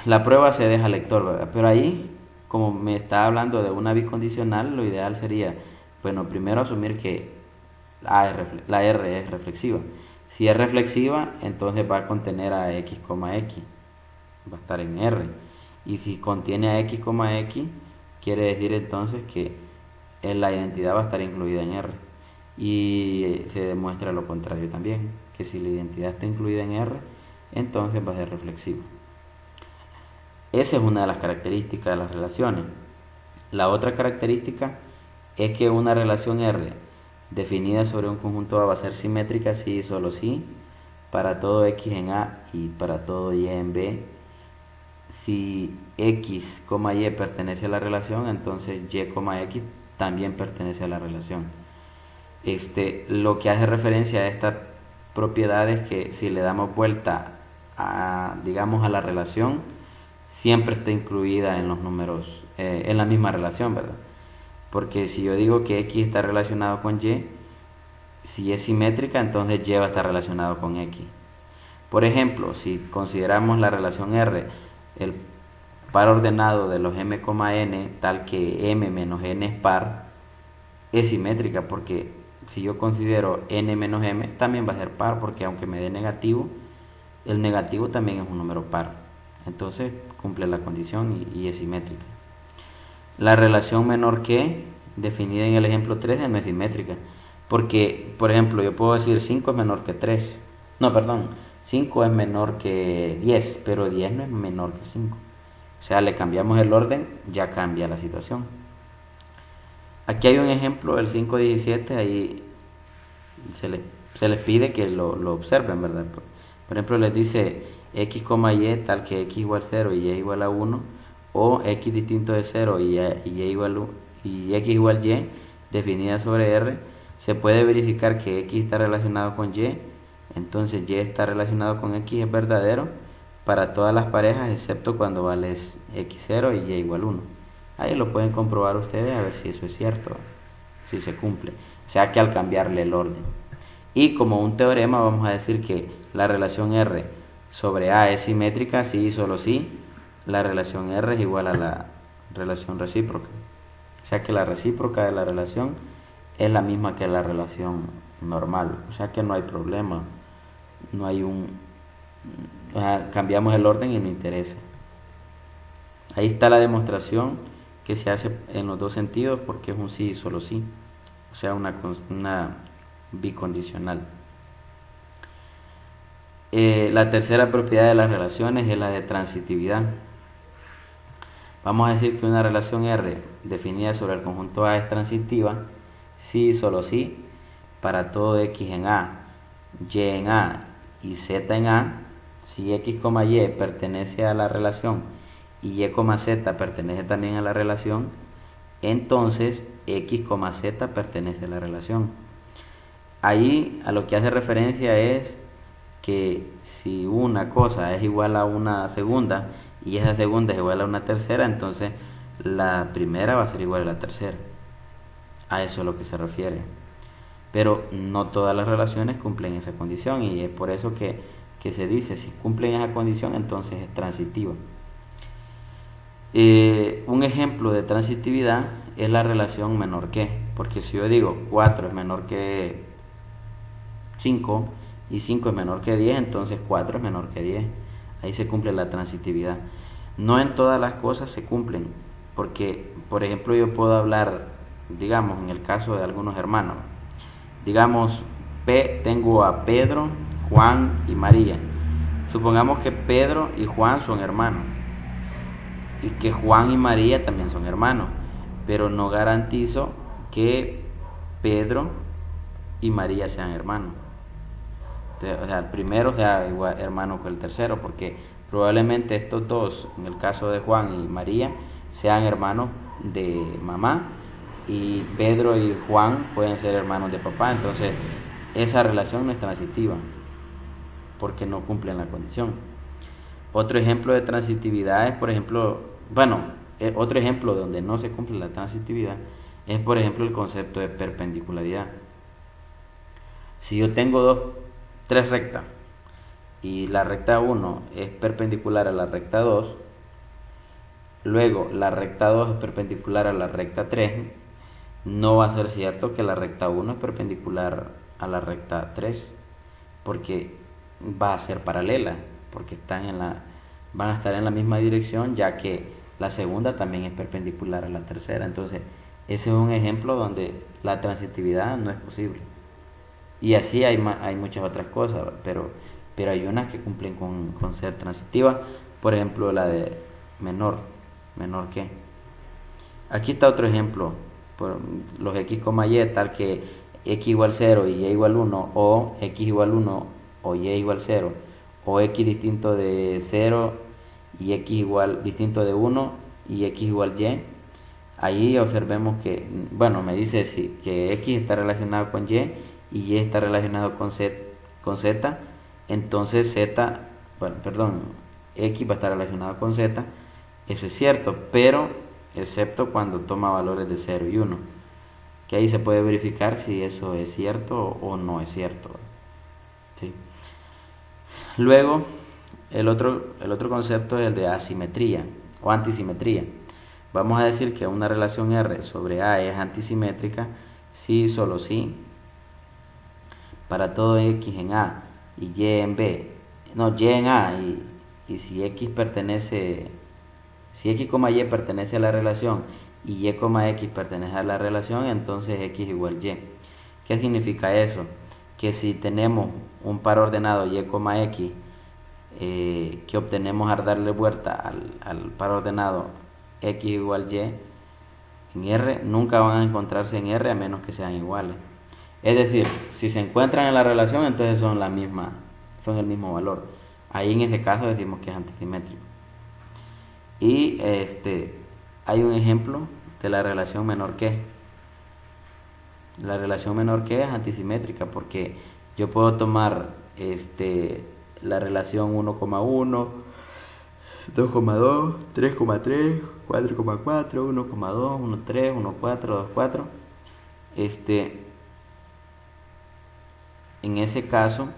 La prueba se deja al lector, ¿verdad? Pero ahí, como me está hablando de una bicondicional, lo ideal sería, bueno, primero asumir que la R es reflexiva. Si es reflexiva, entonces va a contener a X, X, va a estar en R. Y si contiene a X, X, quiere decir entonces que la identidad va a estar incluida en R. Y se demuestra lo contrario también, que si la identidad está incluida en R, entonces va a ser reflexiva. Esa es una de las características de las relaciones. La otra característica es que una relación R definida sobre un conjunto A va a ser simétrica si y solo si para todo X en A y para todo Y en B. Si X, Y pertenece a la relación, entonces Y, X también pertenece a la relación. Lo que hace referencia a estas propiedades que si le damos vuelta digamos a la relación, siempre está incluida en los números, en la misma relación, ¿verdad? Porque si yo digo que X está relacionado con Y, si es simétrica, entonces Y va a estar relacionado con X. Por ejemplo, si consideramos la relación R, el par ordenado de los m, n, tal que m menos n es par, es simétrica porque si yo considero n menos m, también va a ser par porque aunque me dé negativo, el negativo también es un número par. Entonces cumple la condición y es simétrica. La relación menor que, definida en el ejemplo 3, no es simétrica. Porque, por ejemplo, yo puedo decir 5 es menor que 3. No, perdón, 5 es menor que 10, pero 10 no es menor que 5. O sea, le cambiamos el orden, ya cambia la situación. Aquí hay un ejemplo, el 5,17, ahí se les pide que lo observen, ¿verdad? Por ejemplo, les dice X, Y tal que X igual 0 y Y igual a 1, o X distinto de 0 y X igual Y, definida sobre R, se puede verificar que X está relacionado con Y, entonces Y está relacionado con X es verdadero para todas las parejas excepto cuando vale X0 y Y igual 1. Ahí lo pueden comprobar ustedes a ver si eso es cierto, si se cumple. O sea que al cambiarle el orden. Y como un teorema vamos a decir que la relación R sobre A es simétrica si y solo si la relación R es igual a la relación recíproca. O sea que la recíproca de la relación es la misma que la relación normal. O sea que no hay problema. No hay cambiamos el orden y no interesa. Ahí está la demostración que se hace en los dos sentidos porque es un sí y solo sí. O sea, una bicondicional. La tercera propiedad de las relaciones es la de transitividad. Vamos a decir que una relación R definida sobre el conjunto A es transitiva si y solo si para todo X en A, Y en A y Z en A, si X, Y pertenece a la relación y Y, Z pertenece también a la relación, entonces X, Z pertenece a la relación. Ahí a lo que hace referencia es que si una cosa es igual a una segunda y esa segunda es igual a una tercera, entonces la primera va a ser igual a la tercera. A eso es a lo que se refiere. Pero no todas las relaciones cumplen esa condición y es por eso que se dice, si cumplen esa condición, entonces es transitiva. Un ejemplo de transitividad es la relación menor que, porque si yo digo 4 es menor que 5 y 5 es menor que 10, entonces 4 es menor que 10. Ahí se cumple la transitividad. No en todas las cosas se cumplen, porque por ejemplo yo puedo hablar, digamos en el caso de algunos hermanos, digamos tengo a Pedro, Juan y María. Supongamos que Pedro y Juan son hermanos y que Juan y María también son hermanos, pero no garantizo que Pedro y María sean hermanos. O sea, el primero sea igual hermano que el tercero, porque probablemente estos dos, en el caso de Juan y María, sean hermanos de mamá y Pedro y Juan pueden ser hermanos de papá. Entonces esa relación no es transitiva porque no cumplen la condición. Otro ejemplo de transitividad es, por ejemplo, otro ejemplo donde no se cumple la transitividad es, por ejemplo, el concepto de perpendicularidad. Si yo tengo tres rectas y la recta 1 es perpendicular a la recta 2, luego la recta 2 es perpendicular a la recta 3, no va a ser cierto que la recta 1 es perpendicular a la recta 3, porque va a ser paralela, porque van a estar en la misma dirección, ya que la segunda también es perpendicular a la tercera. Entonces ese es un ejemplo donde la transitividad no es posible. Y así hay muchas otras cosas, pero hay unas que cumplen con ser transitivas. Por ejemplo, la de menor que. Aquí está otro ejemplo, por los X, Y, tal que X igual 0 y Y igual 1, o X igual 1 o Y igual 0, o X distinto de 0 y X igual distinto de 1 y X igual Y. Ahí observemos que, me dice que X está relacionado con Y y está relacionado con Z, entonces X va a estar relacionado con Z. Eso es cierto, pero excepto cuando toma valores de 0 y 1, que ahí se puede verificar si eso es cierto o no es cierto. ¿Sí? Luego el otro concepto es el de asimetría o antisimetría. Vamos a decir que una relación R sobre A es antisimétrica si y solo si para todo X en A y Y en B, Y en A y si X, Y pertenece a la relación y Y, X pertenece a la relación, entonces X igual Y. ¿Qué significa eso? Que si tenemos un par ordenado Y, X que obtenemos al darle vuelta al par ordenado X igual Y en R, nunca van a encontrarse en R a menos que sean iguales. Es decir, si se encuentran en la relación, entonces son el mismo valor. Ahí en ese caso decimos que es antisimétrico. Y hay un ejemplo de la relación menor que. La relación menor que es antisimétrica porque yo puedo tomar la relación 1,1, 2,2, 3,3, 4,4, 1,2, 1,3, 1,4, 2,4. En ese caso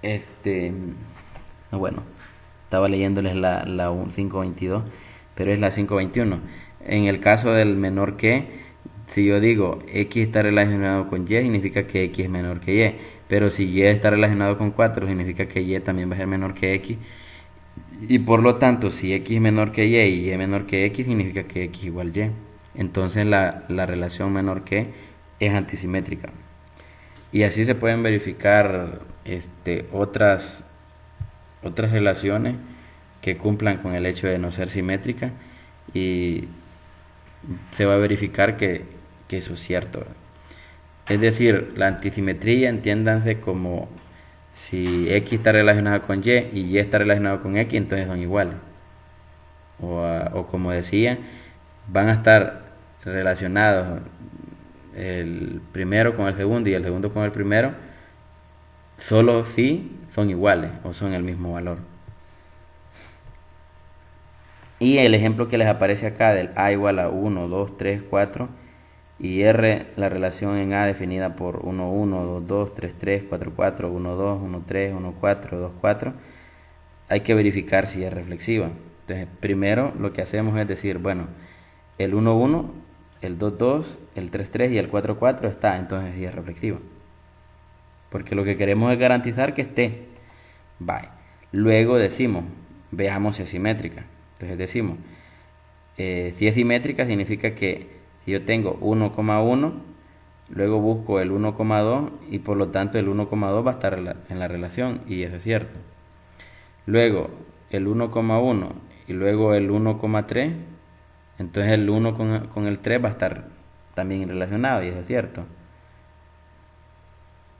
Este, bueno, estaba leyéndoles la 522, pero es la 521. En el caso del menor que, si yo digo x está relacionado con y, significa que x es menor que y. Pero si y está relacionado con 4, significa que y también va a ser menor que x. Y por lo tanto, si x es menor que y es menor que x, significa que x igual y. Entonces la relación menor que es antisimétrica. Y así se pueden verificar otras relaciones que cumplan con el hecho de no ser simétrica, y se va a verificar que eso es cierto, ¿verdad? Es decir, la antisimetría entiéndanse como si x está relacionado con y y está relacionado con x, entonces son iguales. O como decía, van a estar relacionados el primero con el segundo y el segundo con el primero solo si son iguales o son el mismo valor. Y el ejemplo que les aparece acá del A igual a 1, 2, 3, 4 y R, la relación en A definida por 1, 1, 2, 2, 3, 3, 4, 4, 1, 2, 1, 3, 1, 4, 2, 4, hay que verificar si es reflexiva. Entonces, primero lo que hacemos es decir, bueno, el 1, 1, el 2, 2, el 3, 3 y el 4, 4 está, entonces sí es reflexiva. Porque lo que queremos es garantizar que esté. Bye. Luego decimos, veamos si es simétrica. Entonces decimos, si es simétrica significa que si yo tengo 1,1, luego busco el 1,2 y por lo tanto el 1,2 va a estar en la relación, y eso es cierto. Luego el 1,1 y luego el 1,3, entonces el 1 con el 3 va a estar también relacionado, y eso es cierto.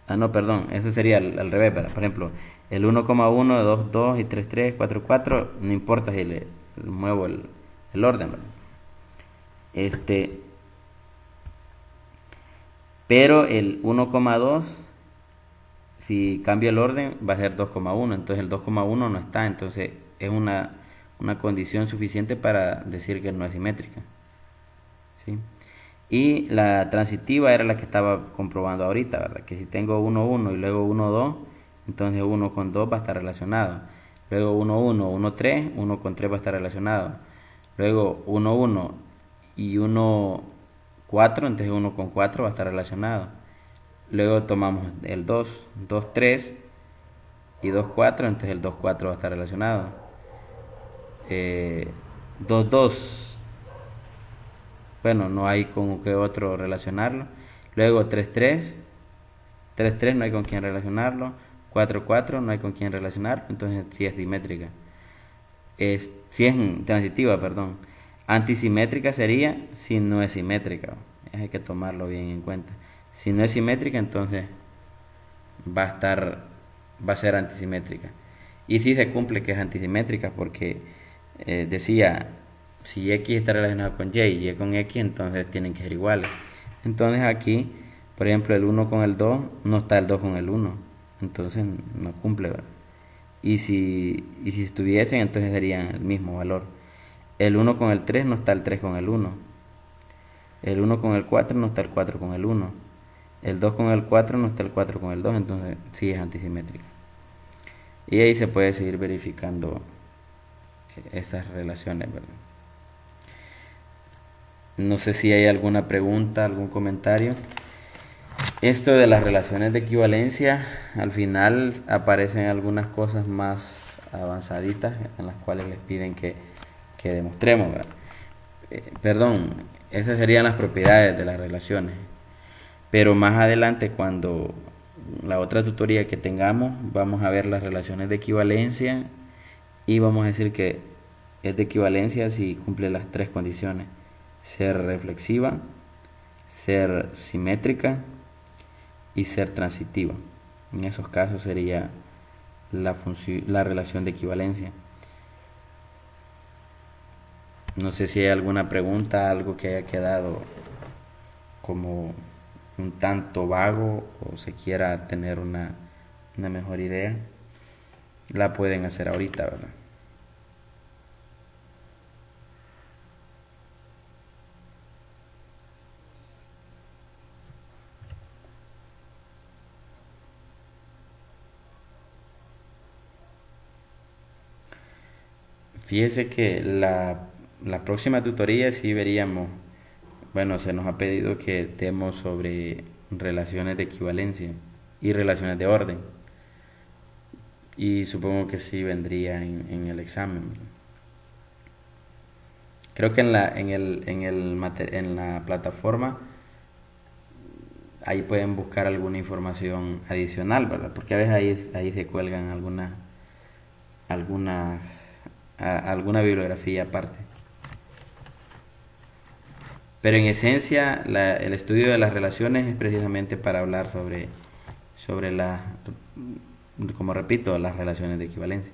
Ah, no, perdón, eso sería al revés, ¿verdad? Por ejemplo, el 1,1, 2, 2 y 3, 3, 4, 4, no importa si le muevo el orden, ¿verdad? Pero el 1,2, si cambio el orden, va a ser 2,1, entonces el 2,1 no está, entonces es una condición suficiente para decir que no es simétrica, ¿sí? Y la transitiva era la que estaba comprobando ahorita, ¿verdad? Que si tengo 1, 1 y luego 1, 2, entonces 1 con 2 va a estar relacionado. Luego 1, 1, 1, 3, 1 con 3 va a estar relacionado. Luego 1, 1 y 1, 4, entonces 1 con 4 va a estar relacionado. Luego tomamos el 2, 2, 3 y 2, 4, entonces el 2, 4 va a estar relacionado. 2, 2, bueno, no hay con qué otro relacionarlo. Luego 3, 3, 3, 3 no hay con quién relacionarlo. 4, 4 no hay con quién relacionarlo, entonces sí es simétrica. Si es transitiva, perdón. Antisimétrica sería si no es simétrica. Hay que tomarlo bien en cuenta. Si no es simétrica, entonces va a ser antisimétrica. Y si se cumple que es antisimétrica, porque decía, si x está relacionado con y y con x, entonces tienen que ser iguales. Entonces aquí, por ejemplo, el 1 con el 2, no está el 2 con el 1, entonces no cumple, ¿verdad? Y si estuviesen, entonces serían el mismo valor. El 1 con el 3 no está el 3 con el 1. El 1 con el 4 no está el 4 con el 1. El 2 con el 4 no está el 4 con el 2, entonces sí es antisimétrica. Y ahí se puede seguir verificando esas relaciones, ¿verdad? No sé si hay alguna pregunta, algún comentario. Esto de las relaciones de equivalencia, al final aparecen algunas cosas más avanzaditas en las cuales les piden que demostremos, ¿verdad? Perdón, esas serían las propiedades de las relaciones. Pero más adelante, cuando la otra tutoría que tengamos, vamos a ver las relaciones de equivalencia y vamos a decir que es de equivalencia si cumple las tres condiciones: ser reflexiva, ser simétrica y ser transitiva. En esos casos sería la relación de equivalencia. No sé si hay alguna pregunta, algo que haya quedado como un tanto vago o se quiera tener una mejor idea. La pueden hacer ahorita, ¿verdad? Fíjese que la próxima tutoría sí veríamos, bueno, se nos ha pedido que demos sobre relaciones de equivalencia y relaciones de orden. Y supongo que sí vendría en el examen. Creo que en la plataforma ahí pueden buscar alguna información adicional, ¿verdad? Porque a veces ahí se cuelgan alguna, alguna bibliografía aparte. Pero en esencia, el estudio de las relaciones es precisamente para hablar sobre como repito, las relaciones de equivalencia.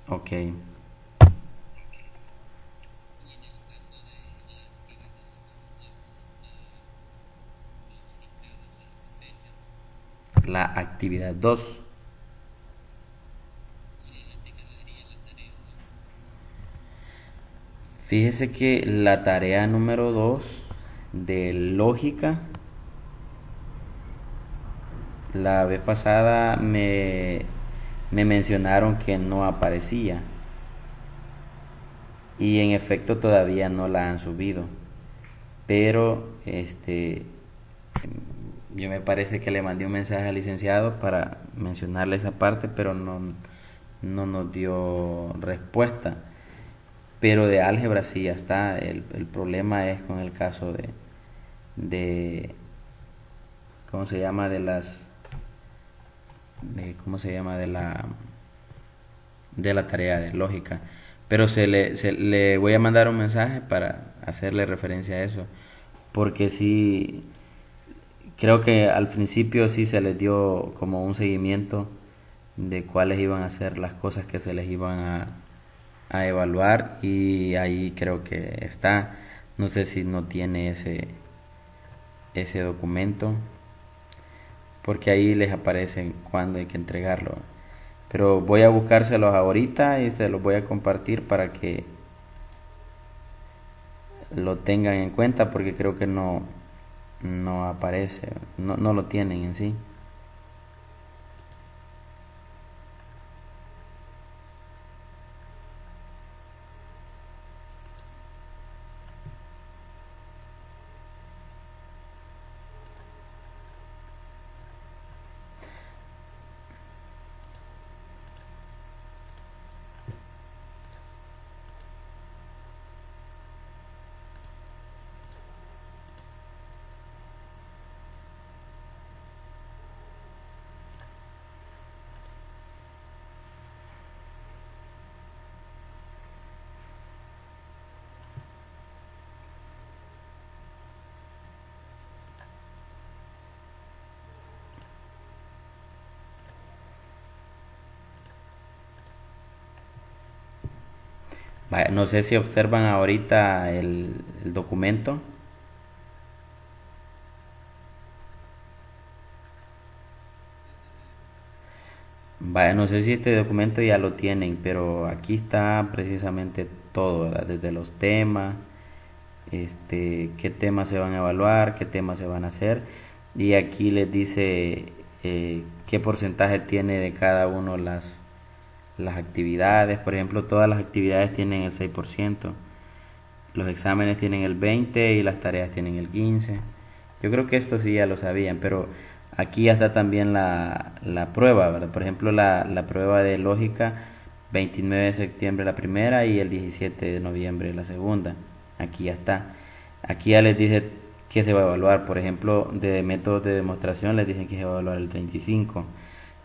Ok. La actividad 2. Fíjese que la tarea número 2 de lógica, la vez pasada me mencionaron que no aparecía y en efecto todavía no la han subido. Pero yo me parece que le mandé un mensaje al licenciado para mencionarle esa parte, pero no nos dio respuesta. Pero de álgebra sí ya está. El problema es con el caso de ¿cómo se llama? ¿Cómo se llama? De la tarea de lógica. Pero le voy a mandar un mensaje para hacerle referencia a eso. Porque sí, creo que al principio sí se les dio como un seguimiento de cuáles iban a ser las cosas que se les iban a evaluar, y ahí creo que está. No sé si no tiene ese documento, porque ahí les aparece cuándo hay que entregarlo. Pero voy a buscárselos ahorita y se los voy a compartir para que lo tengan en cuenta, porque creo que no aparece, no lo tienen en sí. Vaya, no sé si observan ahorita el documento. Vaya, no sé si este documento ya lo tienen, pero aquí está precisamente todo, ¿verdad? Desde los temas, qué temas se van a evaluar, qué temas se van a hacer, y aquí les dice qué porcentaje tiene de cada uno las actividades. Por ejemplo, todas las actividades tienen el 6%, los exámenes tienen el 20% y las tareas tienen el 15%. Yo creo que esto sí ya lo sabían, pero aquí ya está también la prueba, ¿verdad? Por ejemplo, la prueba de lógica, 29 de septiembre la primera y el 17 de noviembre la segunda. Aquí ya está. Aquí ya les dice que se va a evaluar. Por ejemplo, de métodos de demostración les dicen que se va a evaluar el 35%,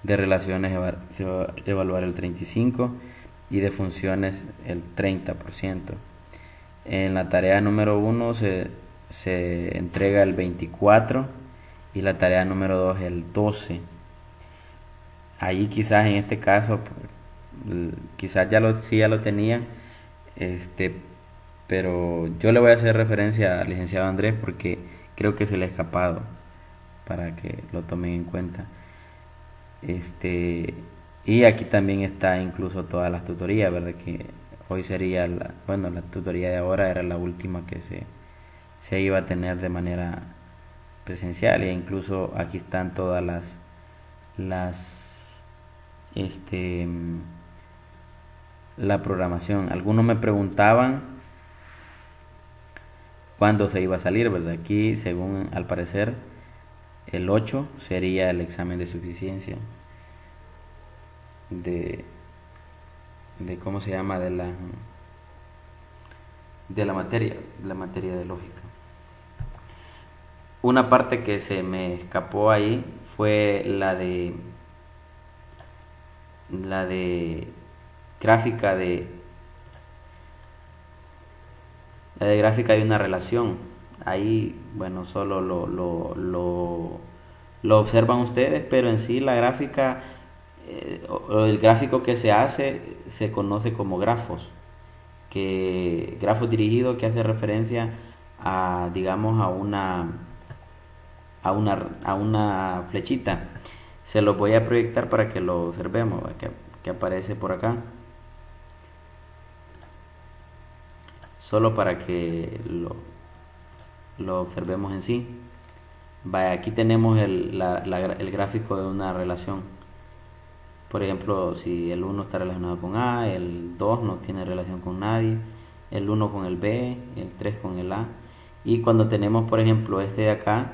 de relaciones se va a evaluar el 35% y de funciones el 30%. En la tarea número 1 se entrega el 24% y la tarea número 2 el 12%. Ahí quizás en este caso, quizás sí ya lo tenían, pero yo le voy a hacer referencia al licenciado Andrés porque creo que se le ha escapado, para que lo tomen en cuenta. Y aquí también está incluso todas las tutorías, ¿verdad? Que hoy sería la tutoría de ahora era la última que se iba a tener de manera presencial, e incluso aquí están todas las este la programación. Algunos me preguntaban cuándo se iba a salir, ¿verdad? Aquí, según al parecer, el 8 sería el examen de suficiencia de cómo se llama, de la materia de lógica. Una parte que se me escapó ahí fue la de gráfica de gráfica de una relación. Ahí, bueno, solo lo observan ustedes, pero en sí la gráfica, o el gráfico que se hace, se conoce como grafos, que grafo dirigido, que hace referencia a, digamos, a una flechita. Se lo voy a proyectar para que lo observemos, que aparece por acá, solo para que lo observemos en sí. Vaya, aquí tenemos el gráfico de una relación. Por ejemplo, si el 1 está relacionado con A, el 2 no tiene relación con nadie, el 1 con el B, el 3 con el A. Y cuando tenemos, por ejemplo, este de acá,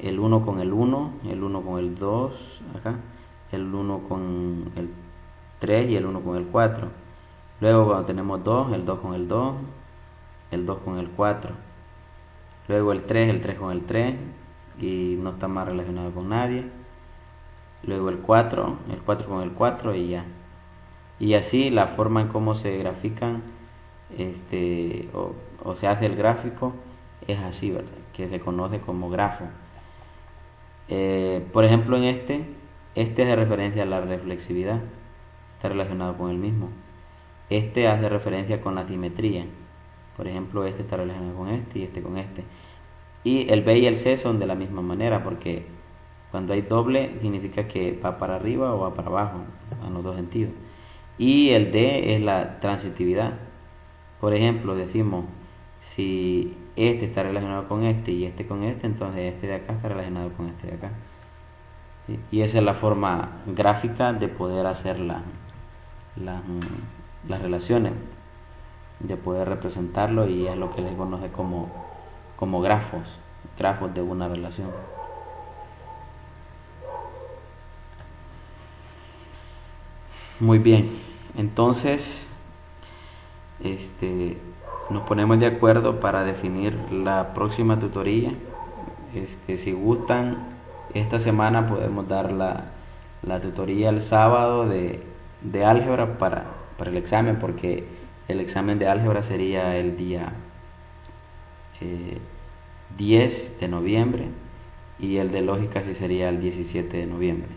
el 1 con el 1, el 1 con el 2, acá, el 1 con el 3 y el 1 con el 4. Luego cuando tenemos 2, el 2 con el 2, el 2 con el 4. Luego el 3 con el 3 y no está más relacionado con nadie. Luego el 4 con el 4 y ya. Y así la forma en cómo se grafican o se hace el gráfico es así, ¿verdad? Que se conoce como grafo. Por ejemplo, en este es de referencia a la reflexividad, está relacionado con el mismo. Este hace referencia con la simetría. Por ejemplo, este está relacionado con este y este con este. Y el B y el C son de la misma manera, porque cuando hay doble significa que va para arriba o va para abajo, en los dos sentidos. Y el D es la transitividad. Por ejemplo, decimos, si este está relacionado con este y este con este, entonces este de acá está relacionado con este de acá. ¿Sí? Y esa es la forma gráfica de poder hacer las relaciones, de poder representarlo, y es lo que les conoce como grafos de una relación. Muy bien, entonces nos ponemos de acuerdo para definir la próxima tutoría. Si gustan, esta semana podemos dar la tutoría el sábado de álgebra para el examen, porque el examen de álgebra sería el día 10 de noviembre y el de lógica sí sería el 17 de noviembre.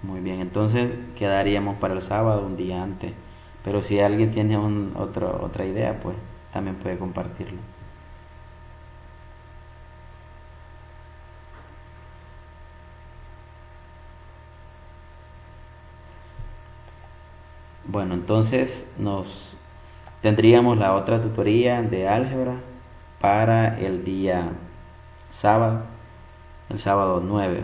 Muy bien, entonces quedaríamos para el sábado un día antes. Pero si alguien tiene otra idea, pues también puede compartirlo. Bueno, entonces tendríamos la otra tutoría de álgebra para el día sábado, el sábado 9.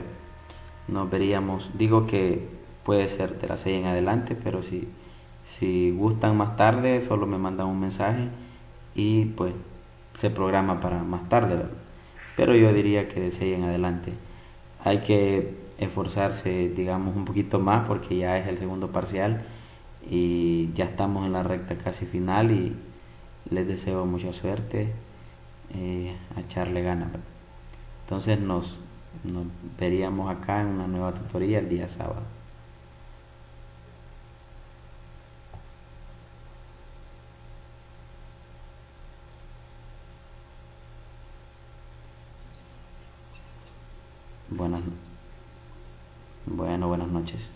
Nos veríamos, digo que puede ser de las 6 en adelante, pero si gustan más tarde, solo me mandan un mensaje y pues se programa para más tarde, ¿verdad? Pero yo diría que de 6 en adelante. Hay que esforzarse, digamos, un poquito más, porque ya es el segundo parcial y ya estamos en la recta casi final, y les deseo mucha suerte, a echarle ganas, ¿verdad? Entonces nos veríamos acá en una nueva tutoría el día sábado. Buenas noches.